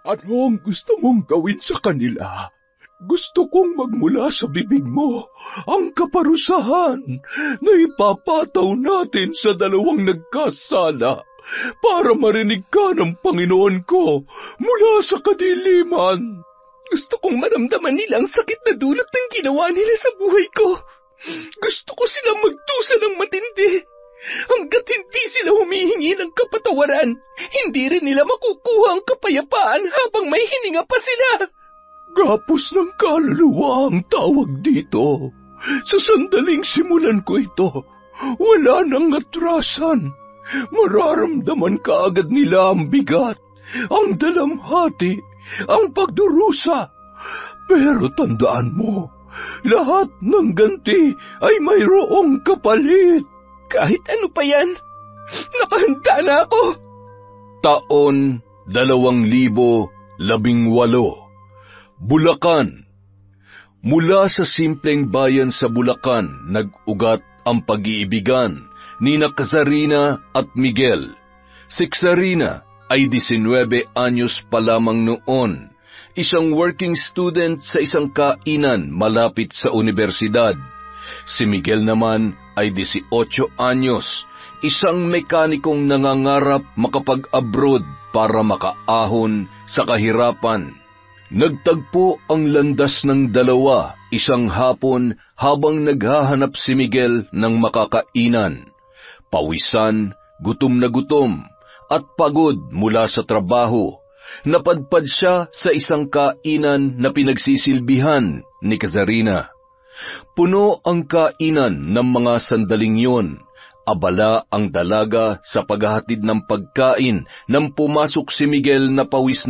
Ano ang gusto mong gawin sa kanila? Gusto kong magmula sa bibig mo ang kaparusahan na ipapataw natin sa dalawang nagkasala para marinig ka ng Panginoon ko mula sa kadiliman. Gusto kong maramdaman nila ang sakit na dulot ng ginawa nila sa buhay ko. Gusto ko silang magdusa ng matindi. Hanggat hindi sila humihingi ng kapatawaran, hindi rin nila makukuha ang kapayapaan habang may hininga pa sila. Gapos ng kaluluwa ang tawag dito. Sa sandaling simulan ko ito, wala nang atrasan. Mararamdaman kaagad nila ang bigat, ang dalamhati, ang pagdurusa. Pero tandaan mo, lahat ng ganti ay mayroong kapalit. Kahit ano pa yan, nakahanda na ako. Taon 2018, Bulacan. Mula sa simpleng bayan sa Bulacan, nag-ugat ang pag-iibigan ni Kazarina at Miguel. Si Kazarina ay 19 anyos pa lamang noon, isang working student sa isang kainan malapit sa universidad. Si Miguel naman ay 18 anyos, isang mekanikong nangangarap makapag-abroad para makaahon sa kahirapan. Nagtagpo ang landas ng dalawa isang hapon habang naghahanap si Miguel ng makakainan. Pawisan, gutom na gutom, at pagod mula sa trabaho, napadpad siya sa isang kainan na pinagsisilbihan ni Kazarina. Puno ang kainan ng mga sandaling yun. Abala ang dalaga sa paghahatid ng pagkain nang pumasok si Miguel na pawis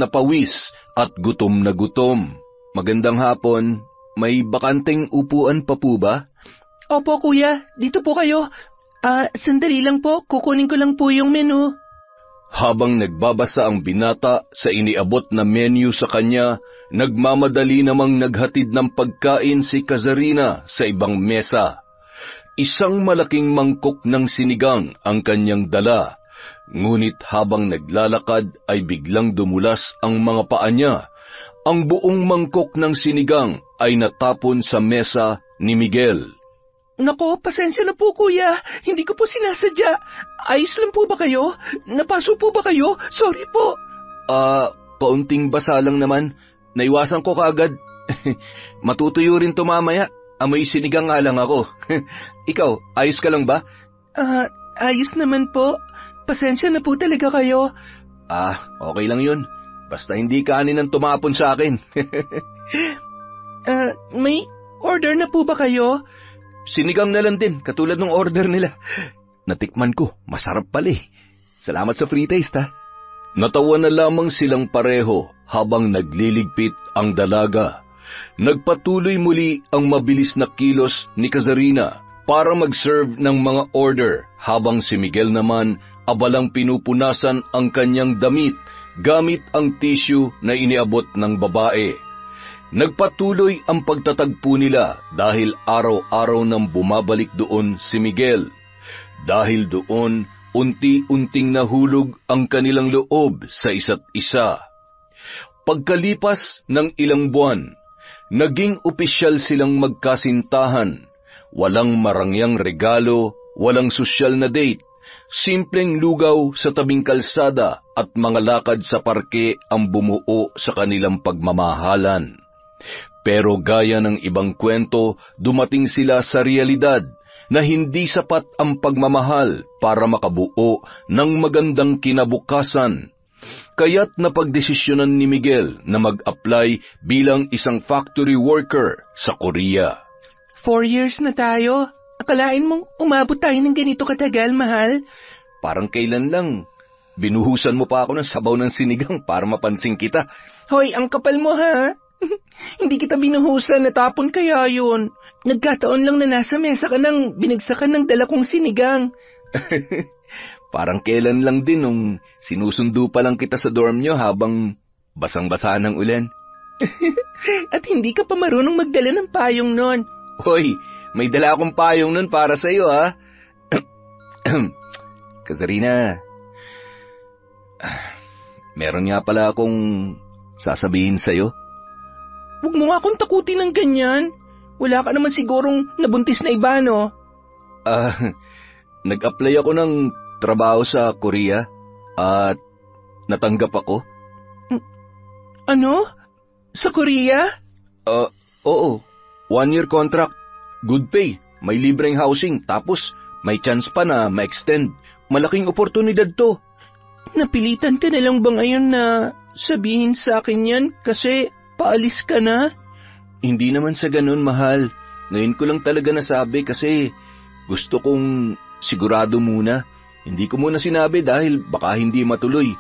at gutom na gutom. Magandang hapon. May bakanteng upuan pa po ba? Opo, kuya. Dito po kayo. Sandali lang po. Kukunin ko lang po yung menu. Habang nagbabasa ang binata sa iniabot na menu sa kanya, nagmamadali namang naghatid ng pagkain si Kazarina sa ibang mesa. Isang malaking mangkok ng sinigang ang kanyang dala, ngunit habang naglalakad ay biglang dumulas ang mga paa niya. Ang buong mangkok ng sinigang ay natapon sa mesa ni Miguel. Nako, pasensya na po kuya. Hindi ko po sinasadya. Ayos lang po ba kayo? Napaso po ba kayo? Sorry po. Kaunting basa lang naman. Naiwasan ko kaagad. Matutuyo rin to mamaya. Amoy sinigang nga lang ako. Ikaw, ayos ka lang ba? Ayos naman po. Pasensya na po talaga kayo. Okay lang yun. Basta hindi kanin ang tumapon sa akin. May order na po ba kayo? Sinigang na lang din, katulad ng order nila. Natikman ko, masarap pala eh. Salamat sa free taste ha. Natawa na lamang silang pareho habang nagliligpit ang dalaga. Nagpatuloy muli ang mabilis na kilos ni Kazarina para mag-serve ng mga order habang si Miguel naman abalang pinupunasan ang kanyang damit gamit ang tissue na iniabot ng babae. Nagpatuloy ang pagtatagpo nila dahil araw-araw nang bumabalik doon si Miguel. Dahil doon, unti-unting nahulog ang kanilang loob sa isa't isa. Pagkalipas ng ilang buwan, naging opisyal silang magkasintahan. Walang marangyang regalo, walang sosyal na date, simpleng lugaw sa tabing kalsada at mga lakad sa parke ang bumuo sa kanilang pagmamahalan. Pero gaya ng ibang kwento, dumating sila sa realidad na hindi sapat ang pagmamahal para makabuo ng magandang kinabukasan. Kaya't napagdesisyonan ni Miguel na mag-apply bilang isang factory worker sa Korea. 4 years na tayo. Akalain mong umabot tayo ng ganito katagal, mahal? Parang kailan lang. Binuhusan mo pa ako ng sabaw ng sinigang para mapansin kita. Hoy, ang kapal mo ha? Hindi kita binuhusan, natapon kaya yun. Nagkataon lang na nasa mesa ka nang binagsakan ng dala kong sinigang. Parang kailan lang din nung sinusundo pa lang kita sa dorm nyo habang basang-basa ng ulan. At hindi ka pa marunong magdala ng payong nun. Hoy, may dala akong payong nun para sa iyo ha. Kazarina, meron nga pala akong sasabihin sa'yo. Huwag mo nga akong takutin ng ganyan. Wala ka naman sigurong nabuntis na iba, no? Nag-apply ako ng trabaho sa Korea at natanggap ako. Ano? Sa Korea? Oo. 1-year contract. Good pay. May libreng housing. Tapos may chance pa na ma-extend. Malaking oportunidad to. Napilitan ka na lang ba ngayon na sabihin sa akin yan kasi paalis ka na? Hindi naman sa ganun, mahal. Ngayon ko lang talaga nasabi kasi gusto kong sigurado muna. Hindi ko muna sinabi dahil baka hindi matuloy.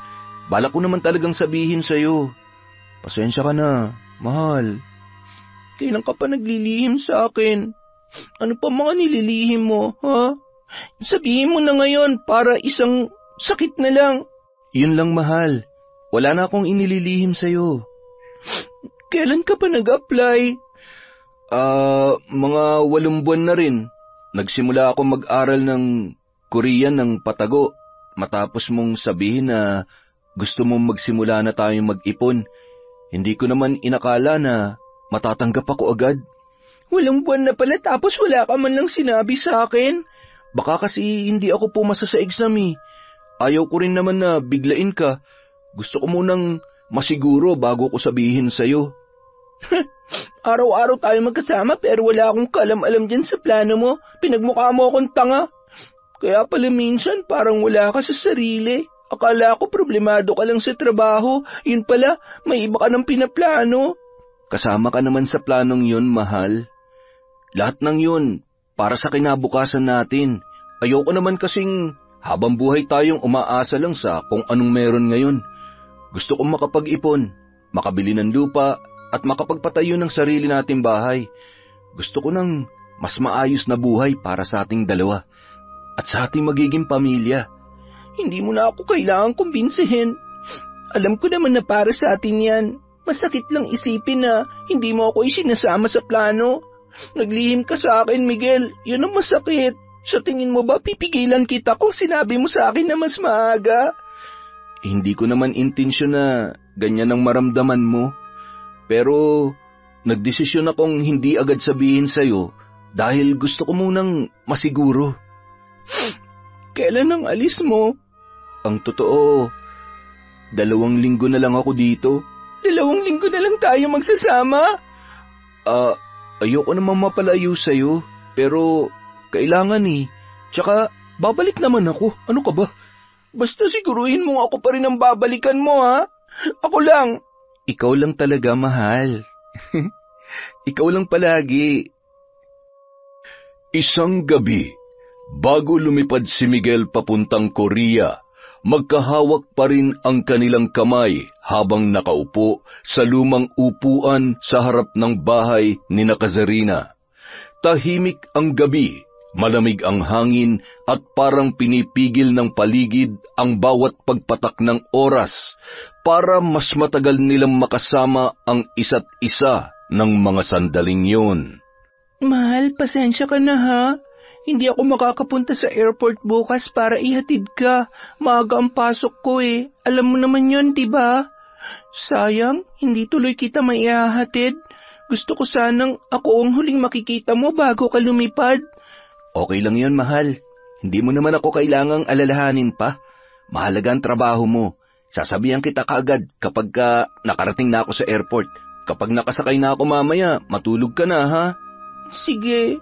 Balak ko naman talagang sabihin sa'yo. Pasensya ka na, mahal. Kailan ka pa naglilihim sa akin? Ano pa mga nililihim mo, ha? Sabihin mo na ngayon para isang sakit na lang. Yun lang, mahal. Wala na akong inililihim sa'yo. Kailan ka pa nag-apply? Mga 8 buwan na rin. Nagsimula ako mag-aral ng Korean ng patago. Matapos mong sabihin na gusto mong magsimula na tayong mag-ipon. Hindi ko naman inakala na matatanggap ako agad. 8 buwan na pala tapos wala ka man lang sinabi sa akin. Baka kasi hindi ako pumasa sa exam eh. Ayaw ko rin naman na biglain ka. Gusto ko munang masiguro bago ko sabihin sa'yo. Araw-araw tayo magkasama pero wala akong kalam-alam dyan sa plano mo. Pinagmukha mo akong tanga. Kaya pala minsan parang wala ka sa sarili. Akala ko problemado ka lang sa trabaho. Yun pala, may iba ka ng pinaplano. Kasama ka naman sa planong yun, mahal. Lahat ng yun, para sa kinabukasan natin. Ayoko naman kasing habang buhay tayong umaasa lang sa kung anong meron ngayon. Gusto kong makapag-ipon, makabili ng lupa, at makapagpatayo ng sarili nating bahay. Gusto ko ng mas maayos na buhay para sa ating dalawa at sa ating magiging pamilya. Hindi mo na ako kailangang kumbinsihin. Alam ko naman na para sa atin yan. Masakit lang isipin na hindi mo ako isinasama sa plano. Naglihim ka sa akin, Miguel. Yun ang masakit. Sa tingin mo ba pipigilan kita kung sinabi mo sa akin na mas maaga? Hindi ko naman intensyon na ganyan ang maramdaman mo. Pero nagdesisyon akong hindi agad sabihin sa'yo dahil gusto ko munang masiguro. Kailan ang alis mo? Ang totoo, 2 linggo na lang ako dito. 2 linggo na lang tayo magsasama? Ayoko namang mapalayo sa'yo, pero kailangan eh. Tsaka babalik naman ako. Ano ka ba? Basta siguruhin mo ako pa rin ang babalikan mo, ha? Ako lang. Ikaw lang talaga, mahal. Ikaw lang palagi. Isang gabi, bago lumipad si Miguel papuntang Korea, magkahawak pa rin ang kanilang kamay habang nakaupo sa lumang upuan sa harap ng bahay ni Kazarina. Tahimik ang gabi, malamig ang hangin at parang pinipigil ng paligid ang bawat pagpatak ng oras para mas matagal nilang makasama ang isa't isa ng mga sandaling yun. Mahal, pasensya ka na ha. Hindi ako makakapunta sa airport bukas para ihatid ka. Maaga ang pasok ko eh. Alam mo naman yun, diba? Sayang, hindi tuloy kita maihahatid. Gusto ko sanang ako ang huling makikita mo bago ka lumipad. Okay lang yun, mahal. Hindi mo naman ako kailangang alalahanin pa. Mahalaga ang trabaho mo. Sasabihan kita kaagad kapag nakarating na ako sa airport. Kapag nakasakay na ako mamaya, matulog ka na, ha? Sige.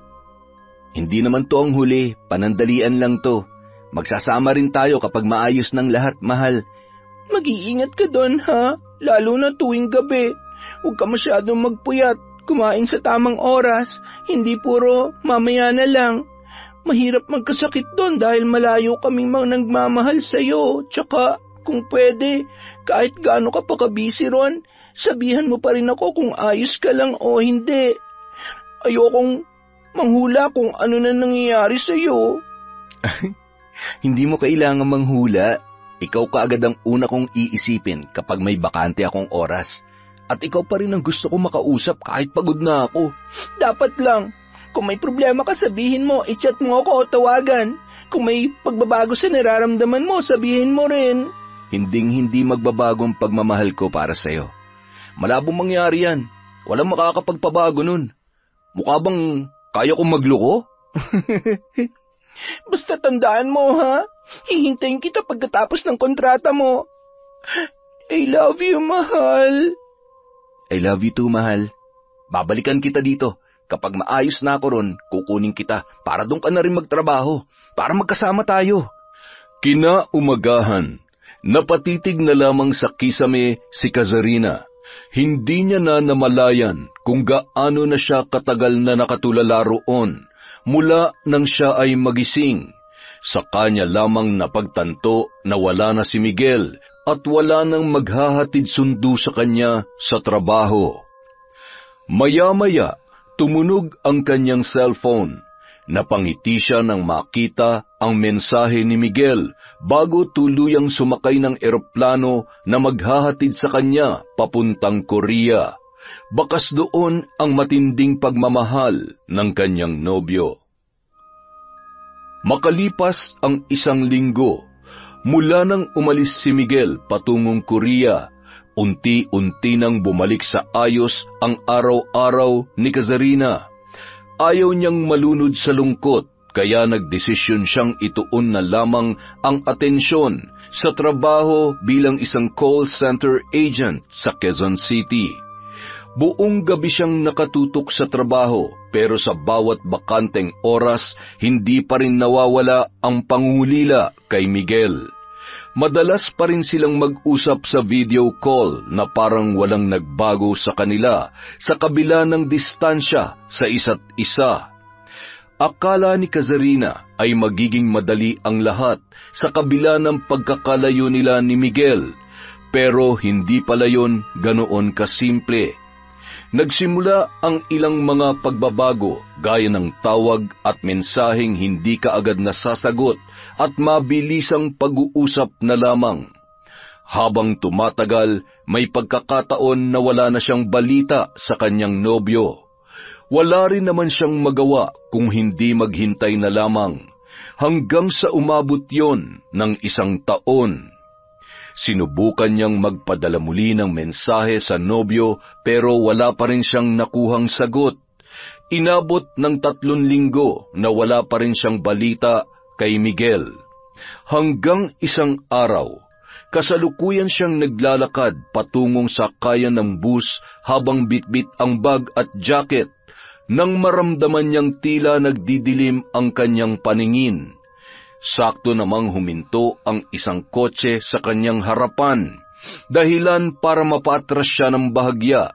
Hindi naman to ang huli, panandalian lang to. Magsasama rin tayo kapag maayos ng lahat, mahal. Mag-iingat ka doon, ha? Lalo na tuwing gabi. Huwag ka masyadong magpuyat. Kumain sa tamang oras. Hindi puro mamaya na lang. Mahirap magkasakit doon dahil malayo kaming mga nagmamahal sa'yo. Tsaka, kung pwede, kahit gaano ka pa kabisi ron, sabihan mo pa rin ako kung ayos ka lang o hindi. Ayokong manghula kung ano na nangyayari sa'yo. Hindi mo kailangan manghula. Ikaw kaagad ang una kong iisipin kapag may bakante akong oras. At ikaw pa rin ang gusto kong makausap kahit pagod na ako. Dapat lang. Kung may problema ka, sabihin mo, i-chat mo ako o tawagan. Kung may pagbabago sa nararamdaman mo, sabihin mo rin. Hinding-hindi magbabago ang pagmamahal ko para sa'yo. Malabong mangyari yan. Walang makakapagpabago nun. Mukha bang kaya kong magloko? Basta tandaan mo, ha? Hihintayin kita pagkatapos ng kontrata mo. I love you, mahal. I love you too, mahal. Babalikan kita dito. Kapag maayos na ako ron, kukunin kita para doon ka na rin magtrabaho, para magkasama tayo. Kinaumagahan, napatitig na lamang sa kisame si Kazarina. Hindi niya na namalayan kung gaano na siya katagal na nakatulala roon mula nang siya ay magising. Sa kanya lamang napagtanto na wala na si Miguel at wala nang maghahatid sundo sa kanya sa trabaho. Maya-maya, tumunog ang kanyang cellphone. Napangiti siya nang makita ang mensahe ni Miguel bago tuluyang sumakay ng eroplano na maghahatid sa kanya papuntang Korea. Bakas doon ang matinding pagmamahal ng kanyang nobyo. Makalipas ang 1 linggo, mula nang umalis si Miguel patungong Korea, unti-unti nang bumalik sa ayos ang araw-araw ni Kazarina. Ayaw niyang malunod sa lungkot, kaya nagdesisyon siyang ituon na lamang ang atensyon sa trabaho bilang isang call center agent sa Quezon City. Buong gabi siyang nakatutok sa trabaho, pero sa bawat bakanteng oras, hindi pa rin nawawala ang pangungulila kay Miguel. Madalas pa rin silang mag-usap sa video call na parang walang nagbago sa kanila sa kabila ng distansya sa isa't isa. Akala ni Kazarina ay magiging madali ang lahat sa kabila ng pagkakalayo nila ni Miguel, pero hindi pala yon ganoon kasimple. Nagsimula ang ilang mga pagbabago gaya ng tawag at mensaheng hindi kaagad nasasagot at mabilisang pag-uusap na lamang. Habang tumatagal, may pagkakataon na wala na siyang balita sa kanyang nobyo. Wala rin naman siyang magawa kung hindi maghintay na lamang, hanggang sa umabot yon ng 1 taon. Sinubukan niyang magpadala muli ng mensahe sa nobyo pero wala pa rin siyang nakuhang sagot. Inabot ng 3 linggo na wala pa rin siyang balita kay Miguel. Hanggang isang araw, kasalukuyan siyang naglalakad patungong sakayan ng bus habang bitbit ang bag at jacket nang maramdaman niyang tila nagdidilim ang kanyang paningin. Sakto namang huminto ang isang kotse sa kanyang harapan, dahilan para mapaatras siya ng bahagya.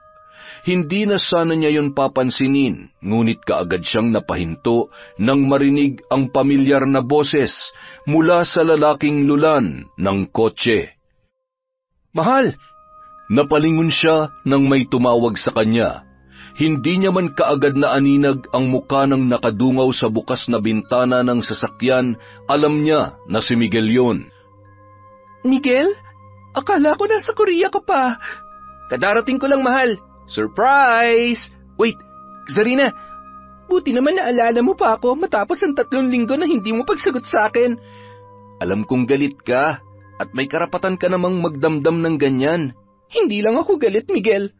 Hindi na sana niya yon papansinin, ngunit kaagad siyang napahinto nang marinig ang pamilyar na boses mula sa lalaking lulan ng kotse. Mahal! Napalingon siya nang may tumawag sa kanya. Hindi niya man kaagad na aninag ang muka ng nakadungaw sa bukas na bintana ng sasakyan, alam niya na si Miguel yon. Miguel? Akala ko nasa Korea ka pa. Kadarating ko lang, mahal. Surprise! Wait, Kazarina, buti naman naalala mo pa ako matapos ang 3 linggo na hindi mo pagsagot sa akin. Alam kong galit ka at may karapatan ka namang magdamdam ng ganyan. Hindi lang ako galit, Miguel.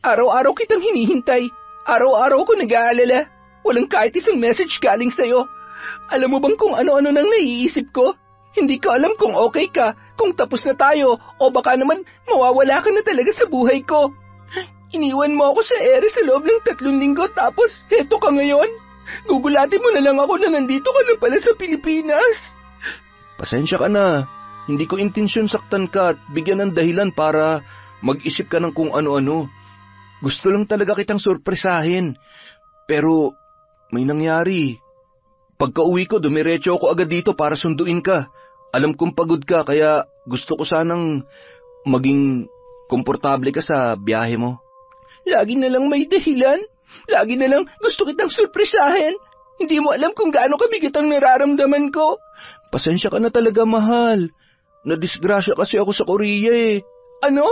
Araw-araw kitang hinihintay. Araw-araw ko nag-aalala. Walang kahit isang message galing sa'yo. Alam mo bang kung ano-ano nang naiisip ko? Hindi ko alam kung okay ka, kung tapos na tayo, o baka naman mawawala ka na talaga sa buhay ko. Iniwan mo ako sa ere sa loob ng 3 linggo tapos heto ka ngayon. Gugulatin mo na lang ako na nandito ka na pala sa Pilipinas. Pasensya ka na. Hindi ko intensyon saktan ka at bigyan ng dahilan para mag-isip ka ng kung ano-ano. Gusto lang talaga kitang sorpresahin. Pero may nangyari. Pagka-uwi ko, dumiretso ako agad dito para sunduin ka. Alam kong pagod ka, kaya gusto ko sanang maging komportable ka sa biyahe mo. Lagi na lang may dahilan. Lagi na lang gusto kitang sorpresahin. Hindi mo alam kung gaano kabigat ang nararamdaman ko. Pasensya ka na talaga, mahal. Nadisgrasya kasi ako sa Korea eh. Ano?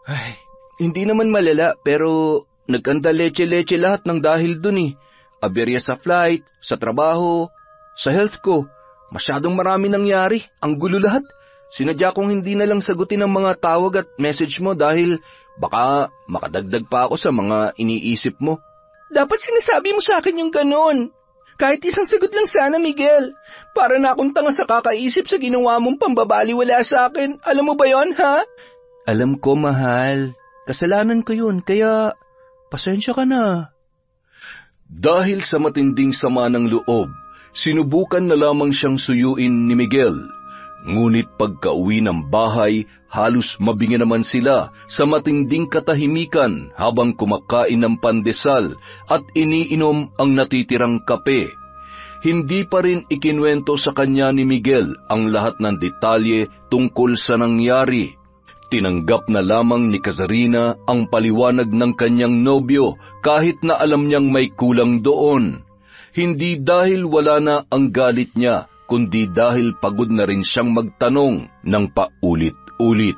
Ay, hindi naman malala, pero nagkanda leche-leche lahat ng dahil dun eh. Aberya sa flight, sa trabaho, sa health ko. Masyadong marami nangyari, ang gulo lahat. Sinadya kong hindi na lang sagutin ang mga tawag at message mo dahil Baka makadagdag pa ako sa mga iniisip mo. Dapat sinasabi mo sa akin yung ganon. Kahit isang sagot lang sana, Miguel. Para na akong tanga sa kakaisip sa ginawa mong pambabaliwala sa akin. Alam mo ba yon, ha? Alam ko, mahal. Kasalanan ko yun, kaya pasensya ka na. Dahil sa matinding sama ng loob, sinubukan na lamang siyang suyuin ni Miguel. Ngunit pagka-uwi ng bahay, halos mabingi naman sila sa matinding katahimikan habang kumakain ng pandesal at iniinom ang natitirang kape. Hindi pa rin ikinwento sa kanya ni Miguel ang lahat ng detalye tungkol sa nangyari. Tinanggap na lamang ni Kazarina ang paliwanag ng kanyang nobyo kahit na alam niyang may kulang doon. Hindi dahil wala na ang galit niya, kundi dahil pagod na rin siyang magtanong ng paulit-ulit.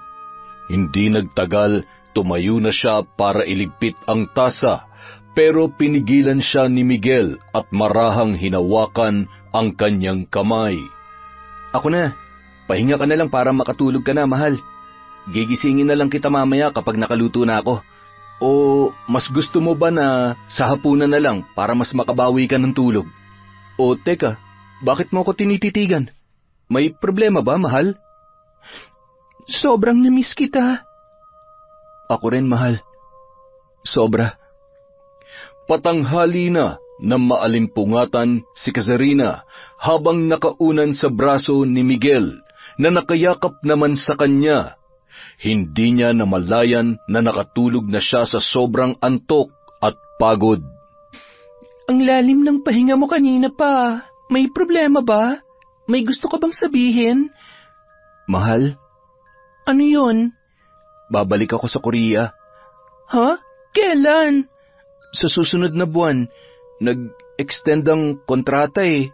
Hindi nagtagal, tumayo na siya para iligpit ang tasa, pero pinigilan siya ni Miguel at marahang hinawakan ang kanyang kamay. Ako na, pahinga ka na lang para makatulog ka na, mahal. Gigisingin na lang kita mamaya kapag nakaluto na ako. O mas gusto mo ba na sa hapunan na lang para mas makabawi ka ng tulog? O teka, bakit mo ako tinititigan? May problema ba, mahal? Sobrang namiss kita. Ako rin, mahal. Sobra. Patanghali na maalimpungatan si Kazarina habang nakaunan sa braso ni Miguel na nakayakap naman sa kanya. Hindi niya namalayan na nakatulog na siya sa sobrang antok at pagod. Ang lalim ng pahinga mo kanina pa. May problema ba? May gusto ka bang sabihin? Mahal? Ano yun? Babalik ako sa Korea. Ha? Kailan? Sa susunod na buwan. Nag-extend ang kontrata eh.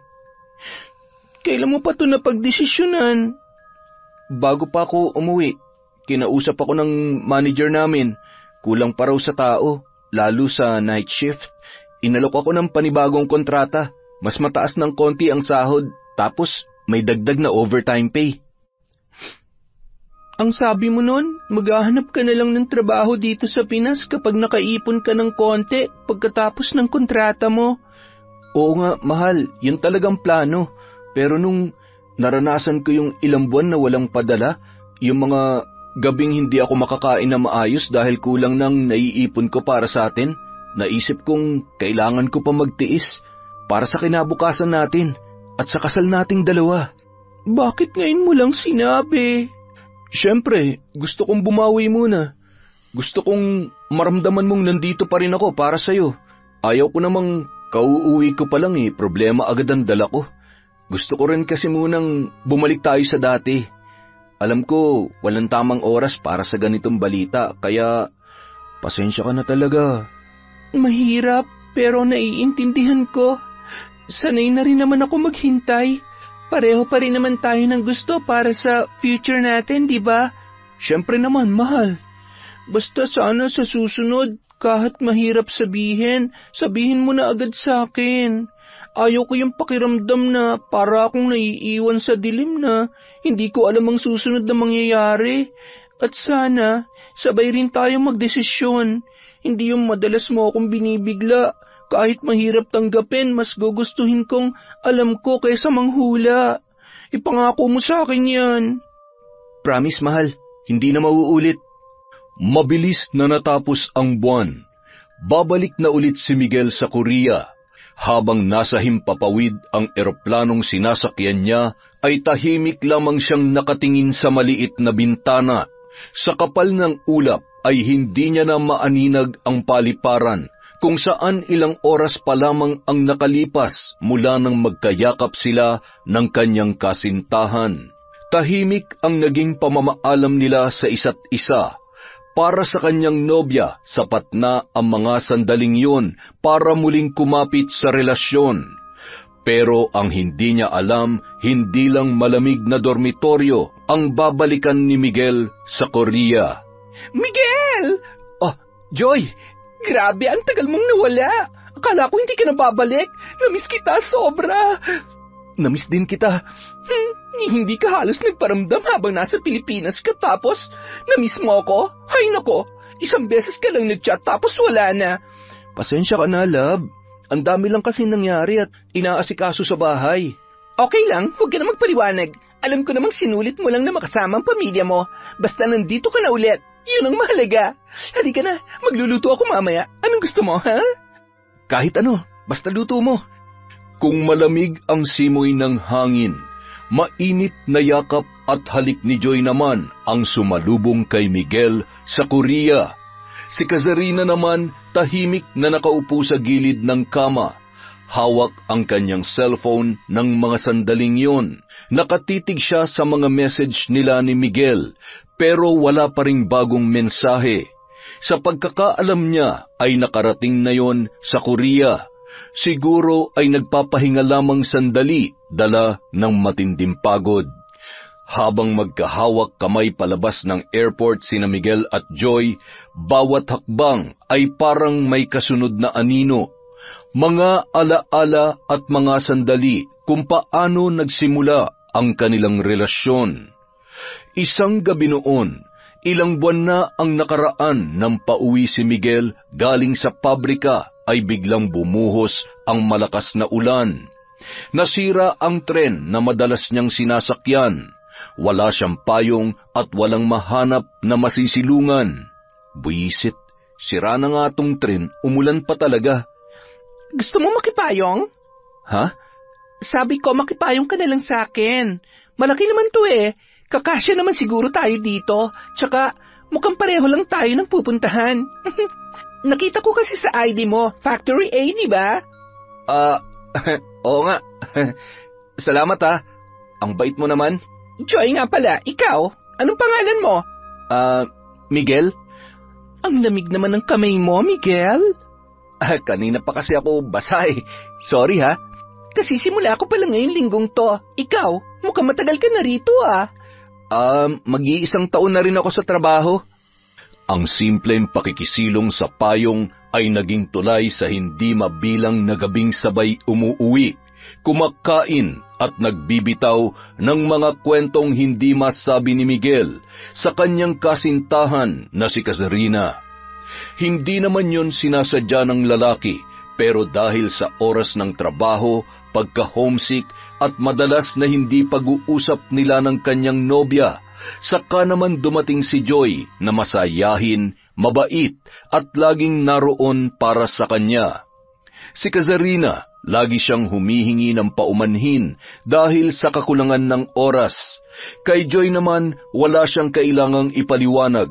Kailan mo pa ito napagdesisyonan? Bago pa ako umuwi, kinausap ako ng manager namin. Kulang pa raw sa tao, lalo sa night shift. Inalok ako ng panibagong kontrata. Mas mataas ng konti ang sahod, tapos may dagdag na overtime pay. Ang sabi mo nun, maghahanap ka na lang ng trabaho dito sa Pinas kapag nakaipon ka ng konti pagkatapos ng kontrata mo. Oo nga, mahal, yun talagang plano. Pero nung naranasan ko yung ilang buwan na walang padala, yung mga gabing hindi ako makakain na maayos dahil kulang ng naiipon ko para sa atin, naisip kong kailangan ko pa magtiis para sa kinabukasan natin at sa kasal nating dalawa. Bakit ngayon mo lang sinabi? Siyempre, gusto kong bumawi muna. Gusto kong maramdaman mong nandito pa rin ako para sa'yo. Ayaw ko namang kauuwi ko pa lang problema agad ang dala ko. Gusto ko rin kasi munang bumalik tayo sa dati. Alam ko, walang tamang oras para sa ganitong balita, kaya pasensya ka na talaga. Mahirap, pero naiintindihan ko. Sanay na rin naman ako maghintay. Pareho pa rin naman tayo ng gusto para sa future natin, di ba? Siyempre naman, mahal. Basta sana sa susunod, kahit mahirap sabihin, sabihin mo na agad sa akin. Ayaw ko yung pakiramdam na para akong naiiwan sa dilim na hindi ko alam ang susunod na mangyayari. At sana, sabay rin tayo magdesisyon. Hindi yung madalas mo akong binibigla. Kahit mahirap tanggapin, mas gugustuhin kong alam ko kaysa manghula. Ipangako mo sa akin yan. Promise, mahal. Hindi na mauulit. Mabilis na natapos ang buwan. Babalik na ulit si Miguel sa Korea. Habang nasa himpapawid ang eroplanong sinasakyan niya, ay tahimik lamang siyang nakatingin sa maliit na bintana. Sa kapal ng ulap ay hindi niya na maaninag ang paliparan, kung saan ilang oras pa lamang ang nakalipas mula nang magkayakap sila ng kanyang kasintahan. Tahimik ang naging pamamaalam nila sa isa't isa. Para sa kanyang nobya, sapat na ang mga sandaling yun para muling kumapit sa relasyon. Pero ang hindi niya alam, hindi lang malamig na dormitoryo ang babalikan ni Miguel sa Korea. Miguel! Ah, Joy! Grabe, ang tagal mong nawala. Akala ko hindi ka na babalik. Namiss kita sobra. Namiss din kita. Hindi ka halos nagparamdam habang nasa Pilipinas ka tapos namiss mo ako? Hay nako, Isang beses ka lang nag-chat tapos wala na. Pasensya ka na, love. Ang dami lang kasi nangyari at inaasikaso sa bahay. Okay lang, huwag ka na magpaliwanag. Alam ko namang sinulit mo lang na makasama ang pamilya mo. Basta nandito ka na ulit. Yun ang mahalaga. Halika na, magluluto ako mamaya. Anong gusto mo, ha? Kahit ano, basta luto mo. Kung malamig ang simoy ng hangin, mainit na yakap at halik ni Joy naman ang sumalubong kay Miguel sa Korea. Si Kazarina naman tahimik na nakaupo sa gilid ng kama. Hawak ang kanyang cellphone ng mga sandaling yon. Nakatitig siya sa mga message nila ni Miguel, pero wala pa ring bagong mensahe. Sa pagkakaalam niya ay nakarating na yon sa Korea. Siguro ay nagpapahinga lamang sandali, dala ng matinding pagod. Habang magkahawak kamay palabas ng airport sina Miguel at Joy, bawat hakbang ay parang may kasunod na anino. Mga alaala at mga sandali kung paano nagsimula ang kanilang relasyon. Isang gabi noon, ilang buwan na ang nakaraan nang pauwi si Miguel galing sa pabrika ay biglang bumuhos ang malakas na ulan. Nasira ang tren na madalas niyang sinasakyan. Wala siyang payong at walang mahanap na masisilungan. Buisit, sira na nga tong tren, umulan pa talaga. Gusto mo makipayong? Ha? Sabi ko, makipayong ka na lang sa akin. Malaki naman to eh. Kakasya naman siguro tayo dito. Tsaka, mukhang pareho lang tayo ng pupuntahan. Nakita ko kasi sa ID mo, Factory A, di ba? Oo nga. Salamat ha. Ang bait mo naman. Joy nga pala, ikaw? Anong pangalan mo? Miguel? Ang lamig naman ng kamay mo, Miguel. Kanina pa kasi ako basa eh. Sorry ha. Kasi simula ko pala ngayong linggong to. Ikaw, mukhang matagal ka na rito ah. Mag-iisang taon na rin ako sa trabaho. Ang simpleng pakikisilong sa payong ay naging tulay sa hindi mabilang na gabing sabay umuuwi, kumakain at nagbibitaw ng mga kwentong hindi masabi ni Miguel sa kanyang kasintahan na si Kazarina. Hindi naman yon sinasadya ng lalaki, pero dahil sa oras ng trabaho, pagka-homesick at madalas na hindi pag-uusap nila ng kanyang nobya, saka naman dumating si Joy na masayahin, mabait at laging naroon para sa kanya. Si Kazarina, lagi siyang humihingi ng paumanhin dahil sa kakulangan ng oras. Kay Joy naman, wala siyang kailangang ipaliwanag.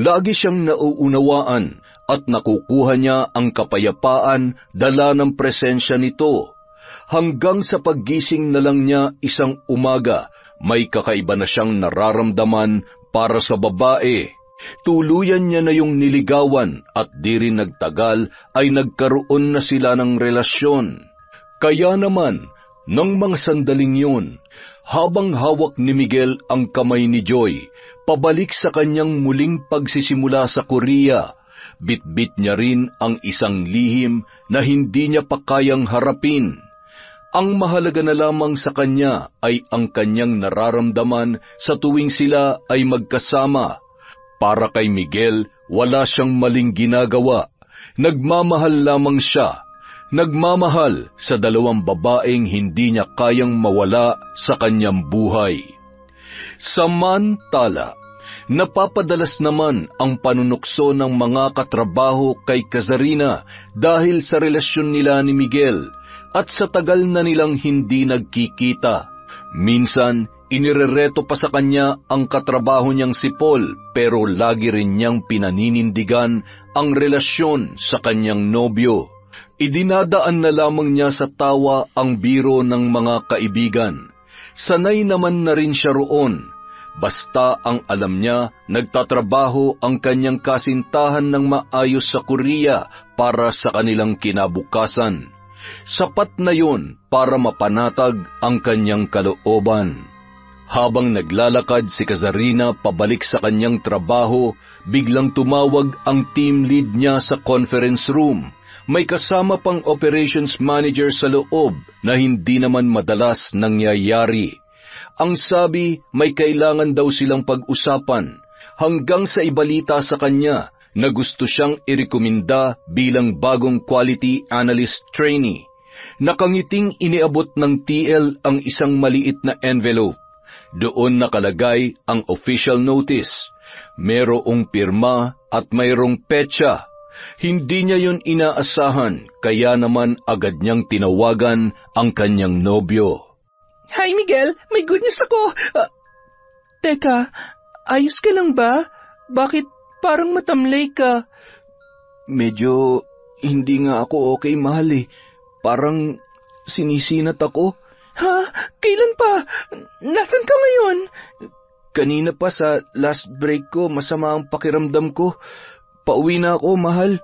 Lagi siyang nauunawaan at nakukuha niya ang kapayapaan dala ng presensya nito. Hanggang sa paggising na lang niya isang umaga, may kakaiba na siyang nararamdaman para sa babae. Tuluyan niya na yung niligawan at di rin nagtagal ay nagkaroon na sila ng relasyon. Kaya naman, ng mga sandaling yun, habang hawak ni Miguel ang kamay ni Joy, pabalik sa kanyang muling pagsisimula sa Korea, bitbit niya rin ang isang lihim na hindi niya pa kayang harapin. Ang mahalaga na lamang sa kanya ay ang kanyang nararamdaman sa tuwing sila ay magkasama. Para kay Miguel, wala siyang maling ginagawa. Nagmamahal lamang siya. Nagmamahal sa dalawang babaeng hindi niya kayang mawala sa kanyang buhay. Samantala, napapadalas naman ang panunukso ng mga katrabaho kay Kazarina dahil sa relasyon nila ni Miguel at sa tagal na nilang hindi nagkikita. Minsan, inirereto pa sa kanya ang katrabaho niyang si Paul, pero lagi rin niyang pinaninindigan ang relasyon sa kanyang nobyo. Idinadaan na lamang niya sa tawa ang biro ng mga kaibigan. Sanay naman na rin siya roon. Basta ang alam niya, nagtatrabaho ang kanyang kasintahan ng maayos sa Korea para sa kanilang kinabukasan. Sapat na yun para mapanatag ang kanyang kalooban. Habang naglalakad si Kazarina pabalik sa kanyang trabaho, biglang tumawag ang team lead niya sa conference room. May kasama pang operations manager sa loob na hindi naman madalas nangyayari. Ang sabi, may kailangan daw silang pag-usapan, hanggang sa ibalita sa kanya na gusto siyang irekomenda bilang bagong quality analyst trainee. Nakangiting iniabot ng TL ang isang maliit na envelope. Doon nakalagay ang official notice. Merong pirma at mayroong petsa. Hindi niya yun inaasahan, kaya naman agad niyang tinawagan ang kanyang nobyo. Hi Miguel, may good news ako. Teka, ayos ka lang ba? Bakit parang matamlay ka? Medyo hindi nga ako okay, mahal eh. Parang sinisinat ako. Ha? Kailan pa? Nasaan ka ngayon? Kanina pa sa last break ko, masama ang pakiramdam ko. Pauwi na ako, mahal.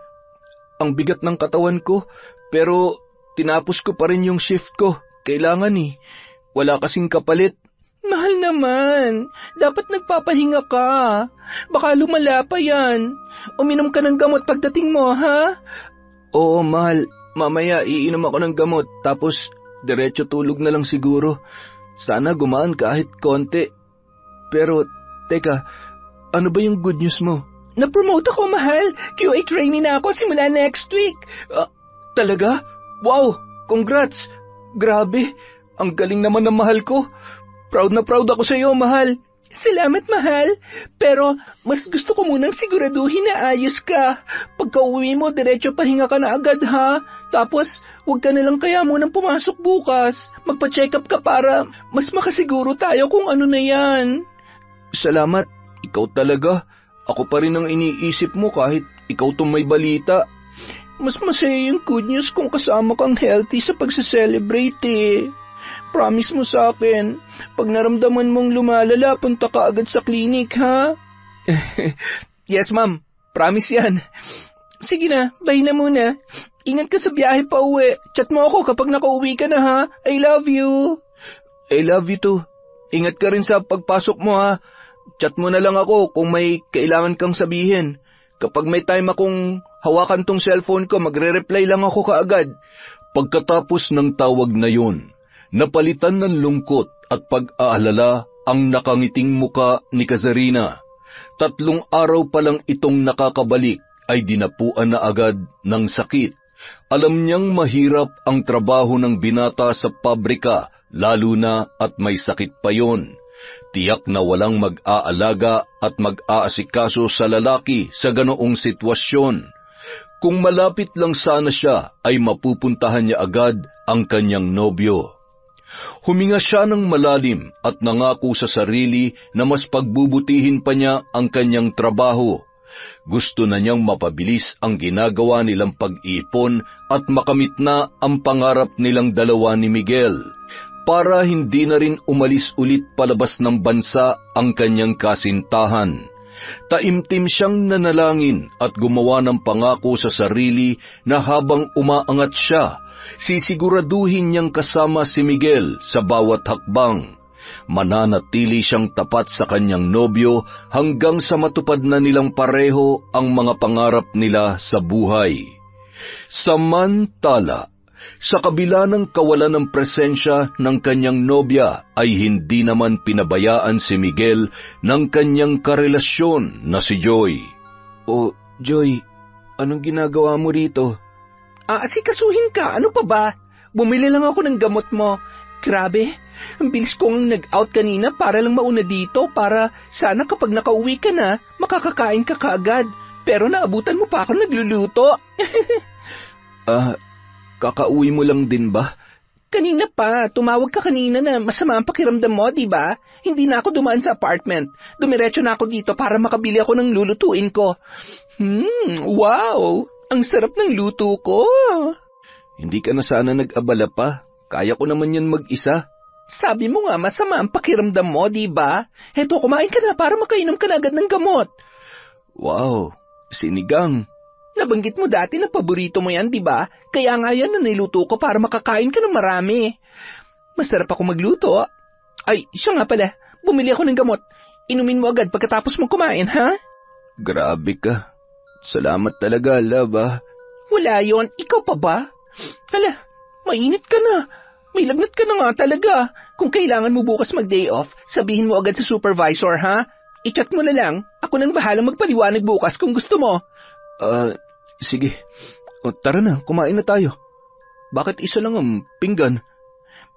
Ang bigat ng katawan ko, pero tinapos ko pa rin yung shift ko. Kailangan eh. Wala kasing kapalit. Mahal naman. Dapat nagpapahinga ka. Baka lumala pa yan. Uminom ka ng gamot pagdating mo, ha? Oo, mahal. Mamaya iinom ako ng gamot, tapos diretso tulog na lang siguro. Sana gumaan kahit konti. Pero, teka, ano ba yung good news mo? Na-promote ako, mahal. QA trainee na ako simula next week. Talaga? Wow! Congrats! Grabe! Ang galing naman ng mahal ko. Proud na proud ako sa iyo, mahal. Salamat, mahal. Pero mas gusto ko munang siguraduhin na ayos ka. Pagka-uwi mo, diretso pahinga ka na agad, ha? Tapos, huwag ka na lang kaya munang pumasok bukas. Magpa-check up ka para mas makasiguro tayo kung ano na yan. Salamat. Ikaw talaga. Ako pa rin ang iniisip mo kahit ikaw tong may balita. Mas masaya yung good news kung kasama kang healthy sa pagsa-celebrate eh. Promise mo sa akin, pag naramdaman mong lumalala, punta ka agad sa klinik, ha? Yes, ma'am. Promise yan. Sige na, bye na muna. Ingat ka sa biyahe pa uwi. Chat mo ako kapag nakauwi ka na, ha? I love you. I love you too. Ingat ka rin sa pagpasok mo, ha? Chat mo na lang ako kung may kailangan kang sabihin. Kapag may time akong hawakan tong cellphone ko, magre-reply lang ako kaagad. Pagkatapos ng tawag na yun, napalitan ng lungkot at pag-aalala ang nakangiting muka ni Kazarina. 3 araw pa lang itong nakakabalik ay dinapuan na agad ng sakit. Alam niyang mahirap ang trabaho ng binata sa pabrika, lalo na at may sakit pa yon. Tiyak na walang mag-aalaga at mag-aasikaso sa lalaki sa ganoong sitwasyon. Kung malapit lang sana siya ay mapupuntahan niya agad ang kanyang nobyo. Huminga siya ng malalim at nangako sa sarili na mas pagbubutihin pa niya ang kanyang trabaho. Gusto na niyang mapabilis ang ginagawa nilang pag-iipon at makamit na ang pangarap nilang dalawa ni Miguel, para hindi na rin umalis ulit palabas ng bansa ang kanyang kasintahan. Taimtim siyang nanalangin at gumawa ng pangako sa sarili na habang umaangat siya, sisiguraduhin niyang kasama si Miguel sa bawat hakbang. Mananatili siyang tapat sa kanyang nobyo hanggang sa matupad na nilang pareho ang mga pangarap nila sa buhay. Samantala, sa kabila ng kawalan ng presensya ng kanyang nobya ay hindi naman pinabayaan si Miguel ng kanyang karelasyon na si Joy. Oh, Joy, anong ginagawa mo rito? Asikasuhin ka, ano pa ba? Bumili lang ako ng gamot mo. Grabe, ang bilis kong nag-out kanina para lang mauna dito para sana kapag nakauwi ka na, makakakain ka kaagad. Pero naabutan mo pa ako nagluluto. Kakauwi mo lang din ba? Kanina pa, tumawag ka kanina na masama ang pakiramdam mo, di ba? Hindi na ako dumaan sa apartment. Dumiretso na ako dito para makabili ako ng lulutuin ko. Wow! Ang sarap ng luto ko. Hindi ka na sana nag-abala pa. Kaya ko naman yan mag-isa. Sabi mo nga masama ang pakiramdam mo, di ba? Heto, kumain ka na para makainom ka na agad ng gamot. Wow, sinigang. Nabanggit mo dati na paborito mo yan, di ba? Kaya nga yan na niluto ko para makakain ka ng marami. Masarap ako magluto. Ay, siya nga pala. Bumili ako ng gamot. Inumin mo agad pagkatapos mong kumain, ha? Grabe ka. Salamat talaga, love, ah. Wala yon. Ikaw pa ba? Hala, mainit ka na. May lagnat ka na nga talaga. Kung kailangan mo bukas mag-day off, sabihin mo agad sa supervisor, ha? i-chat mo na lang. Ako nang bahalang magpaliwanag bukas kung gusto mo. Sige. Tara na, kumain na tayo. Bakit isa lang ang pinggan?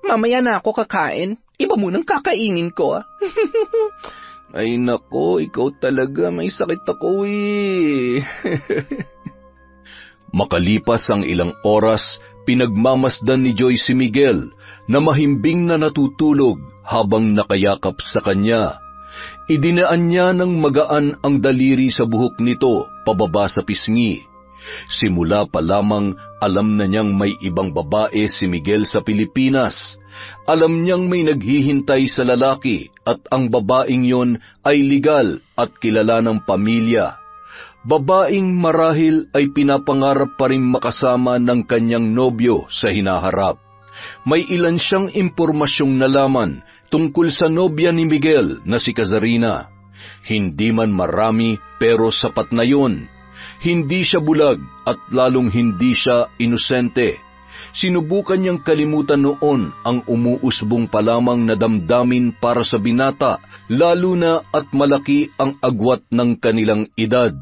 Mamaya na ako kakain. Iba munang kakainin ko. Ay nako, ikaw talaga, may sakit ako eh. Makalipas ang ilang oras, pinagmamasdan ni Joy si Miguel na mahimbing na natutulog habang nakayakap sa kanya. Idinaan niya ng magaan ang daliri sa buhok nito pababa sa pisngi. Simula pa lamang alam na niyang may ibang babae si Miguel sa Pilipinas. Alam niyang may naghihintay sa lalaki at ang babaeng yon ay legal at kilala ng pamilya. Babaeng marahil ay pinapangarap pa rin makasama ng kanyang nobyo sa hinaharap. May ilan siyang impormasyong nalaman tungkol sa nobya ni Miguel na si Kazarina. Hindi man marami pero sapat na yun. Hindi siya bulag at lalong hindi siya inosente. Sinubukan niyang kalimutan noon ang umuusbong pa lamang na damdamin para sa binata, lalo na at malaki ang agwat ng kanilang edad.